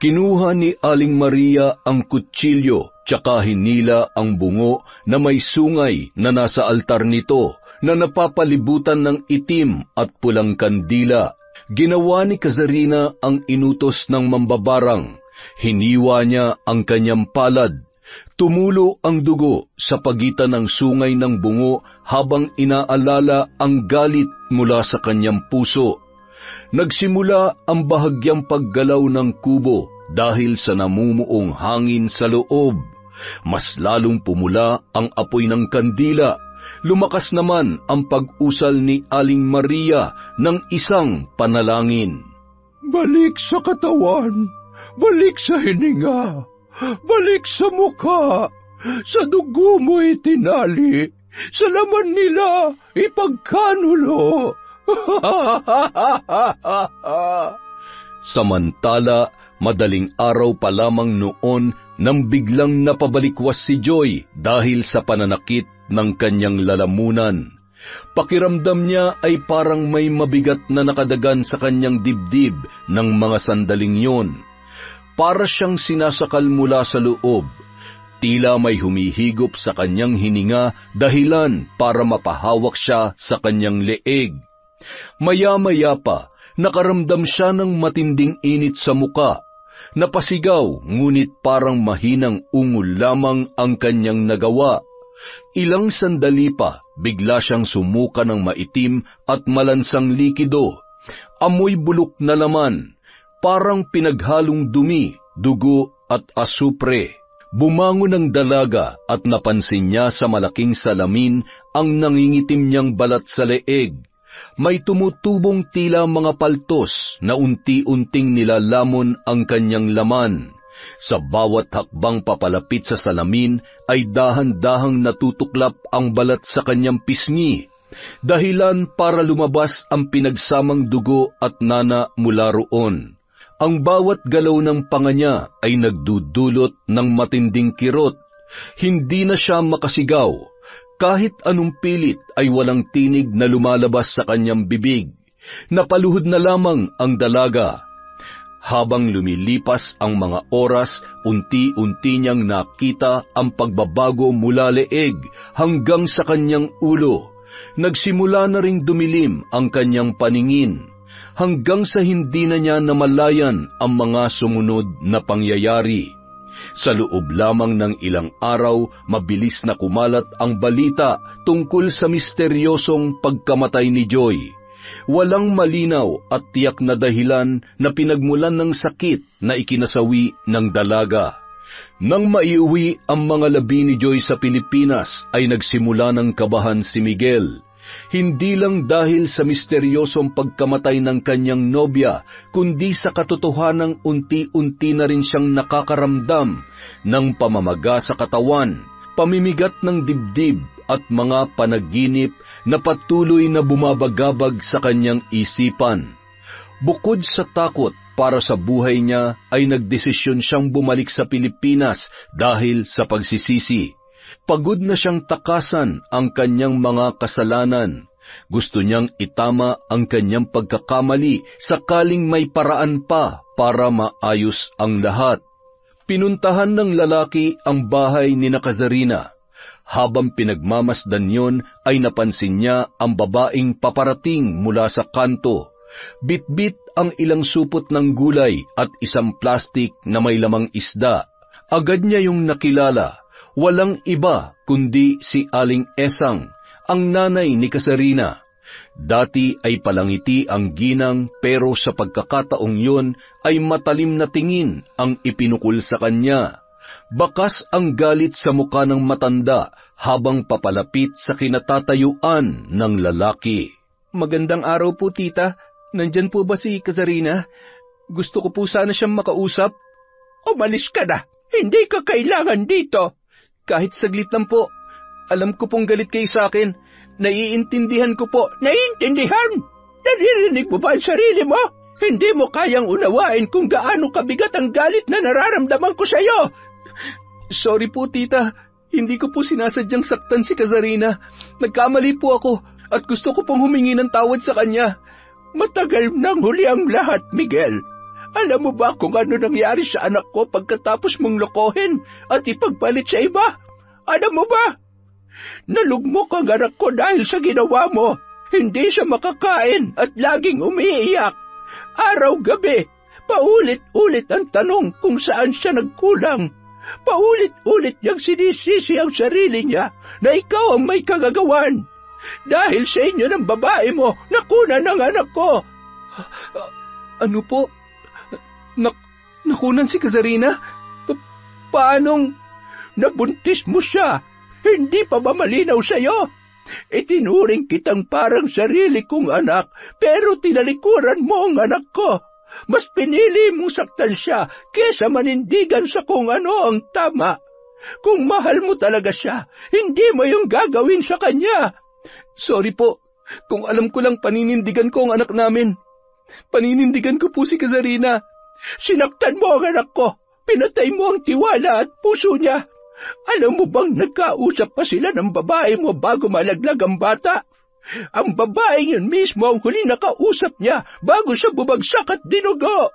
Kinuha ni Aling Maria ang kutsilyo, tsaka hinila ang bungo na may sungay na nasa altar nito, na napapalibutan ng itim at pulang kandila. Ginawa ni Kasarina ang inutos ng mambabarang. Hiniwa niya ang kanyang palad. Tumulo ang dugo sa pagitan ng sungay ng bungo habang inaalala ang galit mula sa kanyang puso. Nagsimula ang bahagyang paggalaw ng kubo dahil sa namumuong hangin sa loob. Mas lalong pumula ang apoy ng kandila. Lumakas naman ang pag-usal ni Aling Maria ng isang panalangin. Balik sa katawan, balik sa hininga, balik sa mukha, sa dugo mo itinali, sa laman nila ipagkanulo. Samantala, madaling araw pa lamang noon nang biglang napabalikwas si Joy dahil sa pananakit ng kanyang lalamunan. Pakiramdam niya ay parang may mabigat na nakadagan sa kanyang dibdib ng mga sandaling yon. Para siyang sinasakal mula sa loob. Tila may humihigop sa kanyang hininga dahilan para mapahawak siya sa kanyang leeg. Maya-maya pa, nakaramdam siya ng matinding init sa muka. Napasigaw, ngunit parang mahinang ungol lamang ang kanyang nagawa. Ilang sandali pa, bigla siyang sumuka ng maitim at malansang likido. Amoy bulok na laman, parang pinaghalong dumi, dugo at asupre. Bumangon ang dalaga at napansin niya sa malaking salamin ang nangingitim niyang balat sa leeg. May tumutubong tila mga paltos na unti-unting nilalamon ang kanyang laman. Sa bawat hakbang papalapit sa salamin ay dahan-dahang natutuklap ang balat sa kanyang pisngi, dahilan para lumabas ang pinagsamang dugo at nana mula roon. Ang bawat galaw ng panga niya ay nagdudulot ng matinding kirot. Hindi na siya makasigaw. Kahit anong pilit ay walang tinig na lumalabas sa kanyang bibig. Napaluhod na lamang ang dalaga. Habang lumilipas ang mga oras, unti-unti niyang nakita ang pagbabago mula leeg hanggang sa kanyang ulo. Nagsimula na ring dumilim ang kanyang paningin, hanggang sa hindi na niya namalayan ang mga sumunod na pangyayari. Sa loob lamang ng ilang araw, mabilis na kumalat ang balita tungkol sa misteryosong pagkamatay ni Joy. Walang malinaw at tiyak na dahilan na pinagmulan ng sakit na ikinasawi ng dalaga. Nang maiuwi ang mga labi ni Joy sa Pilipinas, ay nagsimula ng kabahan si Miguel. Hindi lang dahil sa misteryosong pagkamatay ng kanyang nobya, kundi sa katotohanang unti-unti na rin siyang nakakaramdam ng pamamaga sa katawan, pamimigat ng dibdib at mga panaginip na patuloy na bumabagabag sa kanyang isipan. Bukod sa takot para sa buhay niya, ay nagdesisyon siyang bumalik sa Pilipinas dahil sa pagsisisi. Pagod na siyang takasan ang kanyang mga kasalanan. Gusto niyang itama ang kanyang pagkakamali sakaling may paraan pa para maayos ang lahat. Pinuntahan ng lalaki ang bahay ni Kazarina. Habang pinagmamasdan yon ay napansin niya ang babaeng paparating mula sa kanto. Bitbit ang ilang supot ng gulay at isang plastik na may lamang isda. Agad niya yung nakilala. Walang iba kundi si Aling Esang, ang nanay ni Kazarina. Dati ay palangiti ang ginang, pero sa pagkakataong yon ay matalim na tingin ang ipinukol sa kanya. Bakas ang galit sa muka ng matanda habang papalapit sa kinatatayuan ng lalaki. Magandang araw po, tita. Nandyan po ba si Kazarina? Gusto ko po sana siyang makausap. Umalis ka na. Hindi ka kailangan dito. Kahit saglit lang po. Alam ko pong galit kayo sa akin. Naiintindihan ko po. Naiintindihan? Naririnig mo ba ang sarili mo? Hindi mo kayang unawain kung gaano kabigat ang galit na nararamdaman ko sa iyo. Sorry po, tita. Hindi ko po sinasadyang saktan si Kazarina. Nagkamali po ako at gusto ko pong humingi ng tawad sa kanya. Matagal nang huli ang lahat, Miguel. Alam mo ba kung ano nangyari sa anak ko pagkatapos mong lokohin at ipagpalit sa iba? Alam mo ba? Nalugmok ang anak ko dahil sa ginawa mo. Hindi siya makakain at laging umiiyak. Araw-gabi, paulit-ulit ang tanong kung saan siya nagkulang. Paulit-ulit niyang sinisisi ang sarili niya na ikaw ang may kagagawan. Dahil sa inyo ng babae mo, nakunan ang anak ko. Ano po? Nakunan si Kazarina? Paanong? Nabuntis mo siya. Hindi pa ba malinaw sa'yo? Itinuring kitang parang sarili kong anak, pero tinalikuran mo ang anak ko. Mas pinili mong saktan siya kesa manindigan sa kung ano ang tama. Kung mahal mo talaga siya, hindi mo yung gagawin sa kanya. Sorry po, kung alam ko lang paninindigan ko ang anak namin. Paninindigan ko po si Kazarina. Sinaktan mo ang anak ko, pinatay mo ang tiwala at puso niya. Alam mo bang nagkausap pa sila ng babae mo bago malaglag ang bata? Ang babaeng yun mismo ang huli na kausap niya bago siya bumagsak at dinugo.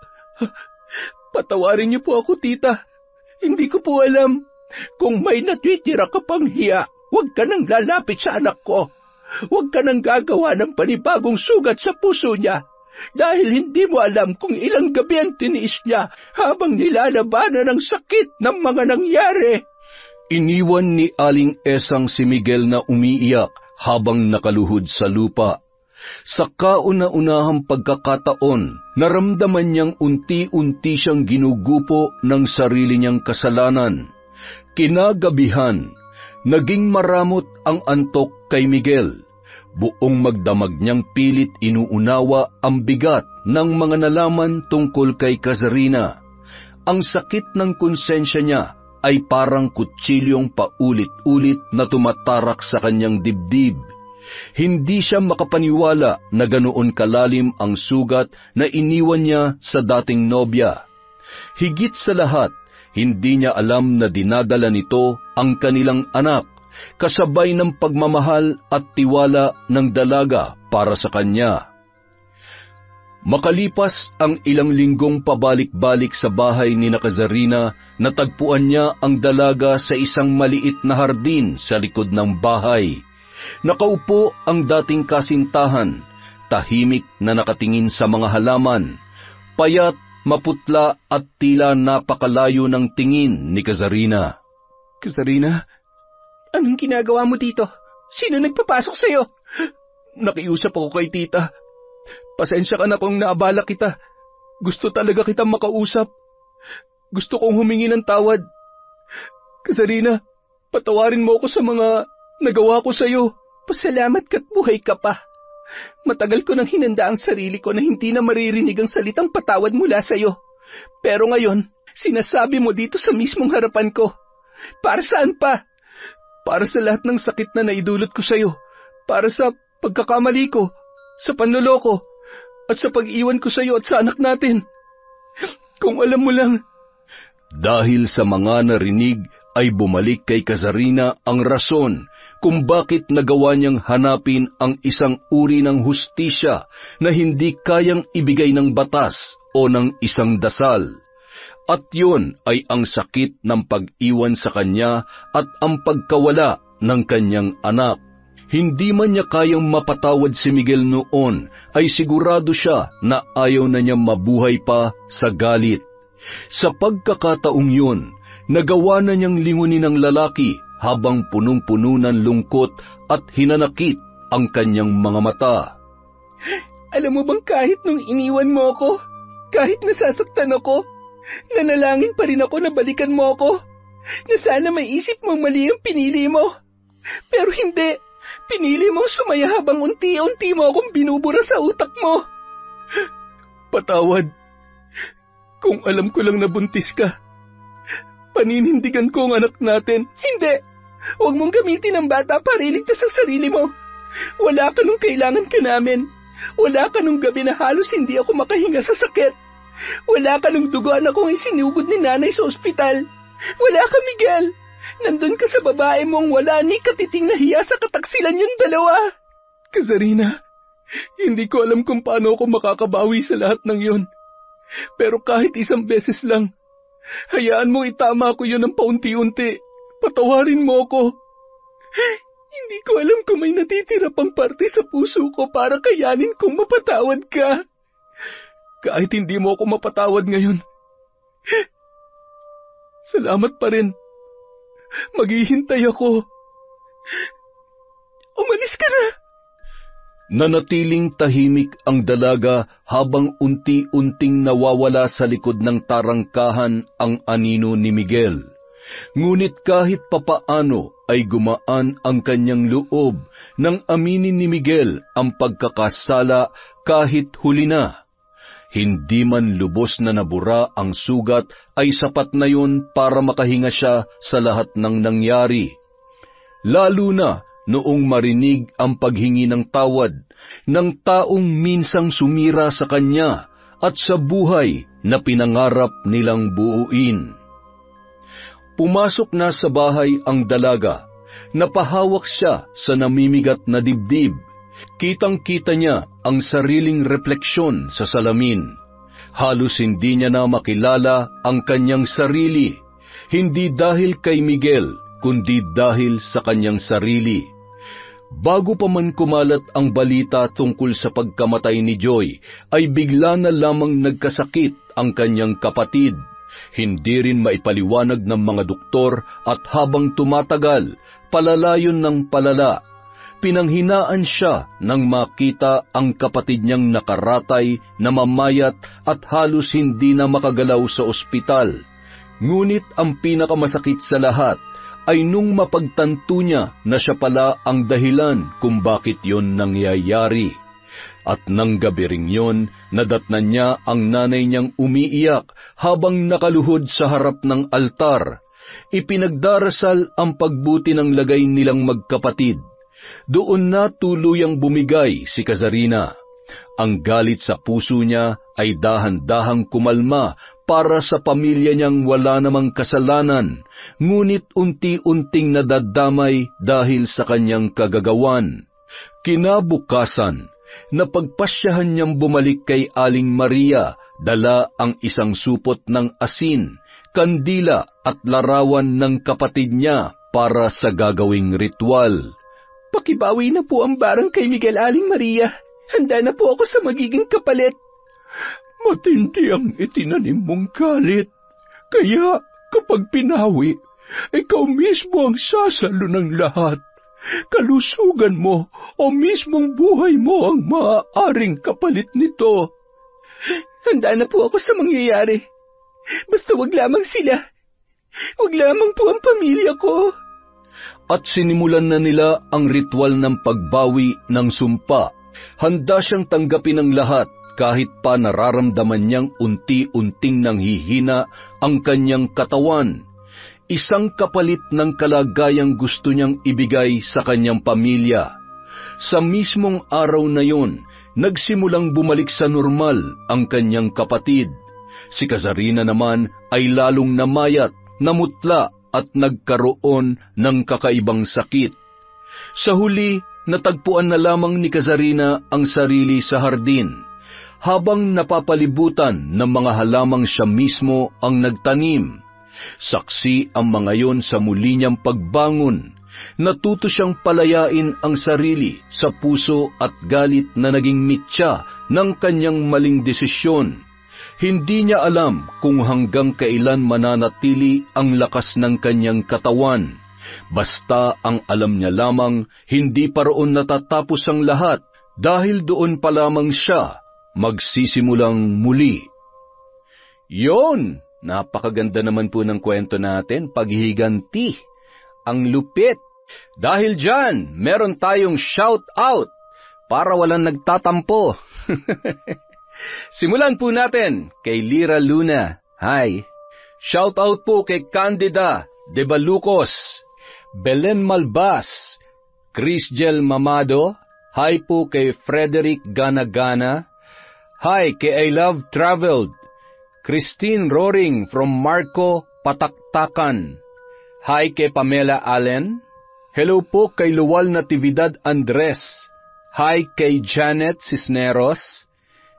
Patawarin niyo po ako, tita. Hindi ko po alam. Kung may natitira ka pang hiya, huwag ka nang lalapit sa anak ko. Huwag ka nang gagawa ng panibagong sugat sa puso niya. Dahil hindi mo alam kung ilang gabi ang tiniis niya habang nilalabanan ang sakit ng mga nangyari. Iniwan ni Aling Esang si Miguel na umiiyak habang nakaluhod sa lupa. Sa kauna-unahang pagkakataon, naramdaman niyang unti-unti siyang ginugupo ng sarili niyang kasalanan. Kinagabihan, naging maramot ang antok kay Miguel. Buong magdamag niyang pilit inuunawa ang bigat ng mga nalaman tungkol kay Kazarina. Ang sakit ng konsensya niya ay parang kutsilyong paulit-ulit na tumatarak sa kanyang dibdib. Hindi siya makapaniwala na ganoon kalalim ang sugat na iniwan niya sa dating nobya. Higit sa lahat, hindi niya alam na dinadala nito ang kanilang anak, kasabay ng pagmamahal at tiwala ng dalaga para sa kanya. Makalipas ang ilang linggong pabalik-balik sa bahay ni Kazarina, natagpuan niya ang dalaga sa isang maliit na hardin sa likod ng bahay. Nakaupo ang dating kasintahan, tahimik na nakatingin sa mga halaman, payat, maputla at tila napakalayo ng tingin ni Kazarina. Kazarina? Anong ginagawa mo dito? Sino nagpapasok sa'yo? Nakiusap ako kay tita. Pasensya ka na kung naabala kita. Gusto talaga kitang makausap. Gusto kong humingi ng tawad. Kazarina, patawarin mo ako sa mga nagawa ko sa'yo. Pasalamat ka't buhay ka pa. Matagal ko nang hinanda ang sarili ko na hindi na maririnig ang salitang patawad mula sa'yo. Pero ngayon, sinasabi mo dito sa mismong harapan ko. Para saan pa? Para sa lahat ng sakit na naidulot ko sa'yo. Para sa pagkakamali ko, sa panloloko, at sa pag-iwan ko sa'yo at sa anak natin. Kung alam mo lang. Dahil sa mga narinig ay bumalik kay Kazarina ang rason kung bakit nagawa niyang hanapin ang isang uri ng hustisya na hindi kayang ibigay ng batas o ng isang dasal. At yun ay ang sakit ng pag-iwan sa kanya at ang pagkawala ng kanyang anak. Hindi man niya kayang mapatawad si Miguel noon, ay sigurado siya na ayaw na niya mabuhay pa sa galit. Sa pagkakataong yun, nagawa na niyang lingunin ng lalaki habang punong-puno ng lungkot at hinanakit ang kanyang mga mata. Alam mo bang kahit nung iniwan mo ako, kahit nasasaktan ako, nanalangin pa rin ako na balikan mo ako, na sana may isip mong mali ang pinili mo. Pero hindi, pinili mong sumaya habang unti-unti mo akong binubura sa utak mo. Patawad. Kung alam ko lang na buntis ka, paninindigan ko ang anak natin. Hindi! Huwag mong gamitin ang bata para iligtas ang sarili mo. Wala ka nung kailangan ka namin. Wala ka nung gabi na halos hindi ako makahinga sa sakit. Wala ka nung duguan akong isinugod ni nanay sa ospital. Wala ka, Miguel. Nandun ka sa babae mong wala ni katiting na hiya sa kataksilan yung dalawa. Kazarina, hindi ko alam kung paano ako makakabawi sa lahat ng yon. Pero kahit isang beses lang, hayaan mong itama ko yun ng paunti-unti. Patawarin mo ako. Hindi ko alam kung may natitira pang parte sa puso ko para kayanin kong mapatawad ka. Kahit hindi mo ako mapatawad ngayon, salamat pa rin. Maghihintay ako. Umalis ka na. Nanatiling tahimik ang dalaga habang unti-unting nawawala sa likod ng tarangkahan ang anino ni Miguel. Ngunit kahit papaano ay gumaan ang kanyang loob nang aminin ni Miguel ang pagkakasala kahit huli na. Hindi man lubos na nabura ang sugat ay sapat na yun para makahinga siya sa lahat ng nangyari. Lalo na noong marinig ang paghingi ng tawad ng taong minsang sumira sa kanya at sa buhay na pinangarap nilang buuin. Pumasok na sa bahay ang dalaga. Napahawak siya sa namimigat na dibdib. Kitang-kita niya ang sariling refleksyon sa salamin. Halos hindi niya na makilala ang kanyang sarili. Hindi dahil kay Miguel, kundi dahil sa kanyang sarili. Bago pa man kumalat ang balita tungkol sa pagkamatay ni Joy, ay bigla na lamang nagkasakit ang kanyang kapatid. Hindi rin maipaliwanag ng mga doktor at habang tumatagal, palalayon ng palala. Pinanghinaan siya nang makita ang kapatid niyang nakaratay, namamayat at halos hindi na makagalaw sa ospital. Ngunit ang pinakamasakit sa lahat ay nung mapagtanto niya na siya pala ang dahilan kung bakit yon nangyayari. At nang gabi ring yon, nadatnan niya ang nanay niyang umiiyak habang nakaluhod sa harap ng altar. Ipinagdarasal ang pagbuti ng lagay nilang magkapatid. Doon na tuluyang bumigay si Kazarina. Ang galit sa puso niya ay dahan-dahang kumalma para sa pamilya niyang wala namang kasalanan, ngunit unti-unting nadadamay dahil sa kanyang kagagawan. Kinabukasan, napagpasyahan niyang bumalik kay Aling Maria, dala ang isang supot ng asin, kandila at larawan ng kapatid niya para sa gagawing ritual. Pakibawi na po ang barang kay Miguel, Aling Maria. Handa na po ako sa magiging kapalit. Matindi ang itinanim mong galit. Kaya kapag pinawi, ikaw mismo ang sasalo ng lahat. Kalusugan mo o mismong buhay mo ang maaaring kapalit nito. Handa na po ako sa mangyayari. Basta wag lamang sila. Wag lamang po ang pamilya ko. At sinimulan na nila ang ritual ng pagbawi ng sumpa. Handa siyang tanggapin ang lahat kahit pa nararamdaman niyang unti-unting nanghihina ang kanyang katawan. Isang kapalit ng kalagayang gusto niyang ibigay sa kanyang pamilya. Sa mismong araw na yon, nagsimulang bumalik sa normal ang kanyang kapatid. Si Kazarina naman ay lalong namayat, namutla at nagkaroon ng kakaibang sakit. Sa huli, natagpuan na lamang ni Kazarina ang sarili sa hardin, habang napapalibutan ng mga halamang siya mismo ang nagtanim. Saksi ang mga yon sa muli niyang pagbangon. Natuto siyang palayain ang sarili sa puso at galit na naging mitya ng kanyang maling desisyon. Hindi niya alam kung hanggang kailan mananatili ang lakas ng kanyang katawan. Basta ang alam niya lamang, hindi pa roon natatapos ang lahat dahil doon pa lamang siya magsisimulang muli. Yon! Napakaganda naman po ng kwento natin, Paghihiganti. Ang lupit. Dahil dyan, meron tayong shout out para walang nagtatampo. Simulan po natin kay Lira Luna. Hi. Shout out po kay Candida de Balucos, Belen Malbas, Crisgel Mamado. Hi po kay Frederick Ganagana. Hi kay I Love Traveled, Christine Roring from Marco, Pataktakan. Hi kay Pamela Allen. Hello po kay Luwal Natividad Andres. Hi kay Janet Cisneros.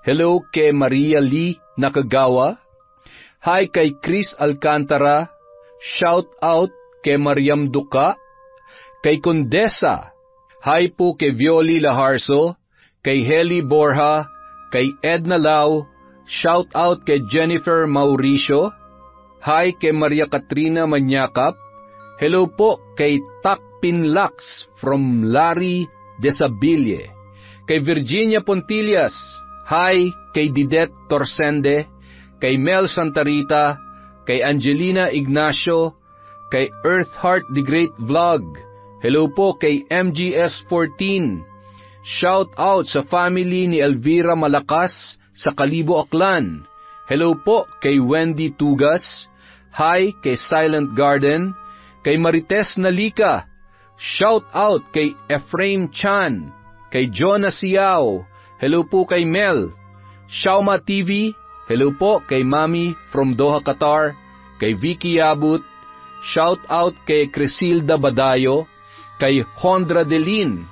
Hello kay Maria Lee Nakagawa. Hi kay Chris Alcantara. Shout out kay Mariam Duca. Kay Condesa. Hi po kay Violi Laharso. Kay Heli Borja. Kay Edna Lau. Shout out kay Jennifer Mauricio. Hi kay Maria Katrina Manyakap. Hello po kay Takpin Lax from Larry Desabille. Kay Virginia Pontillas. Hi kay Didet Torsende. Kay Mel Santarita. Kay Angelina Ignacio. Kay Earth Heart the Great Vlog. Hello po kay MGS14. Shout out sa family ni Elvira Malakas sa Kalibo, Aklan. Hello po kay Wendy Tugas. Hi kay Silent Garden. Kay Marites Nalika. Shout out kay Ephraim Chan. Kay Jonah Siao. Hello po kay Mel. Shauma TV. Hello po kay Mami from Doha, Qatar. Kay Vicky Yabut. Shout out kay Crisilda Badayo, kay Hondra Delin.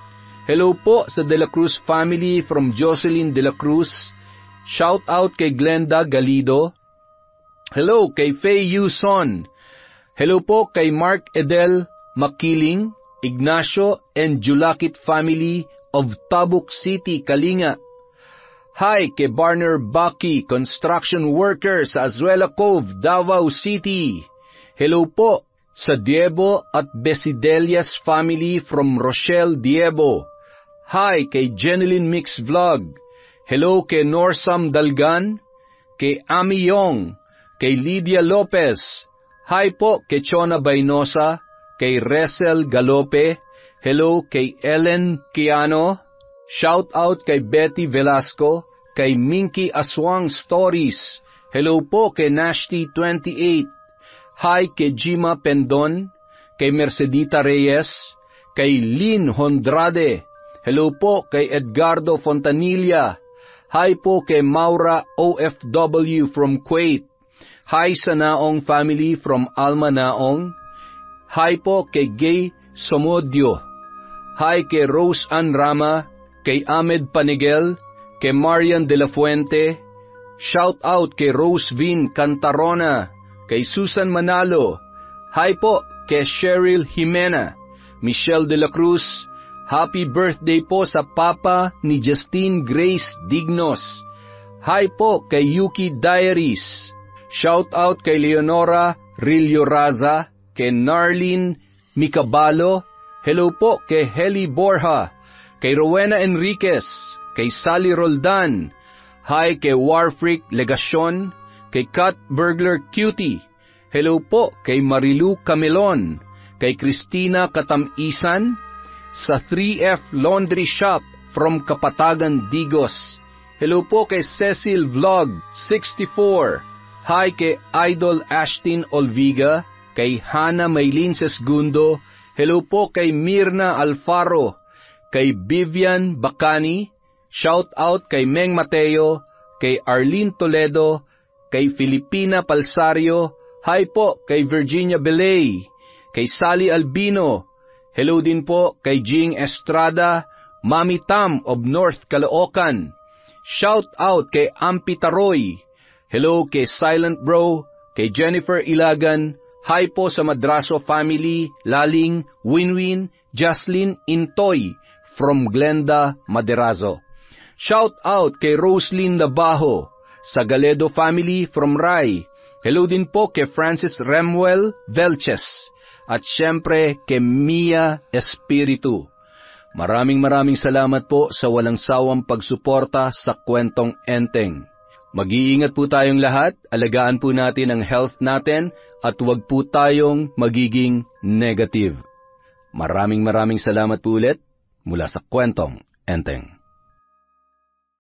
Hello po sa De La Cruz family from Jocelyn De La Cruz. Shout out kay Glenda Galido. Hello kay Faye Yuson. Hello po kay Mark Edel Makiling, Ignacio and Julakit family of Tabuk City, Kalinga. Hi kay Barner Baki, construction worker sa Azuela Cove, Davao City. Hello po sa Diebo at Besidelias family from Rochelle, Diebo. Hi kay Jeneline Mix Vlog. Hello kay Norsam Dalgan, kay Ami Yong, kay Lydia Lopez. Hi po kay Chona Baynosa, kay Resel Galope. Hello kay Ellen Kiano. Shout out kay Betty Velasco, kay Minky Aswang Stories. Hello po kay Nashti28. Hi kay Jima Pendon, kay Mercedita Reyes, kay Lynn Hondrade. Hello po kay Edgardo Fontanilla. Hi po kay Maura OFW from Kuwait. Hi sa Naong family from Alma Naong. Hi po kay Gay Somodio. Hi kay Rose Ann Rama, kay Ahmed Panigel, kay Marian De La Fuente. Shout out kay Rose Vin Cantarona, kay Susan Manalo. Hi po kay Cheryl Jimena, Michelle De La Cruz. Happy birthday po sa papa ni Justine Grace Dignos. Hi po kay Yuki Diaries. Shout out kay Leonora Rillo Raza, kay Narlene Micabalo. Hello po kay Heli Borja, kay Rowena Enriquez, kay Sally Roldan. Hi kay Warfreak Legacion, kay Kat Burglar Cutie. Hello po kay Marilu Camelon, kay Christina Katamisan, sa 3F Laundry Shop from Kapatagan, Digos. Hello po kay Cecil Vlog 64. Hi kay Idol Ashtin Olviga, kay Hana Maylin Sesgundo. Hello po kay Mirna Alfaro, kay Vivian Bacani. Shout out kay Meng Mateo, kay Arlene Toledo, kay Filipina Palsario. Hi po kay Virginia Belay, kay Sally Albino. Hello din po kay Jing Estrada, Mami Tam of North Caloocan. Shout out kay Ampi Taroy. Hello kay Silent Bro, kay Jennifer Ilagan. Hi po sa Madraso family, Laling, Winwin, Jocelyn Intoy from Glenda, Maderazo. Shout out kay Roslyn Labajo sa Galedo family from Rai. Hello din po kay Francis Remuel Velches at syempre kay Mia Espiritu. Maraming salamat po sa walang sawang pagsuporta sa Kwentong Enteng. Mag-iingat po tayong lahat, alagaan po natin ang health natin at huwag po tayong magiging negative. Maraming salamat po ulit mula sa Kwentong Enteng.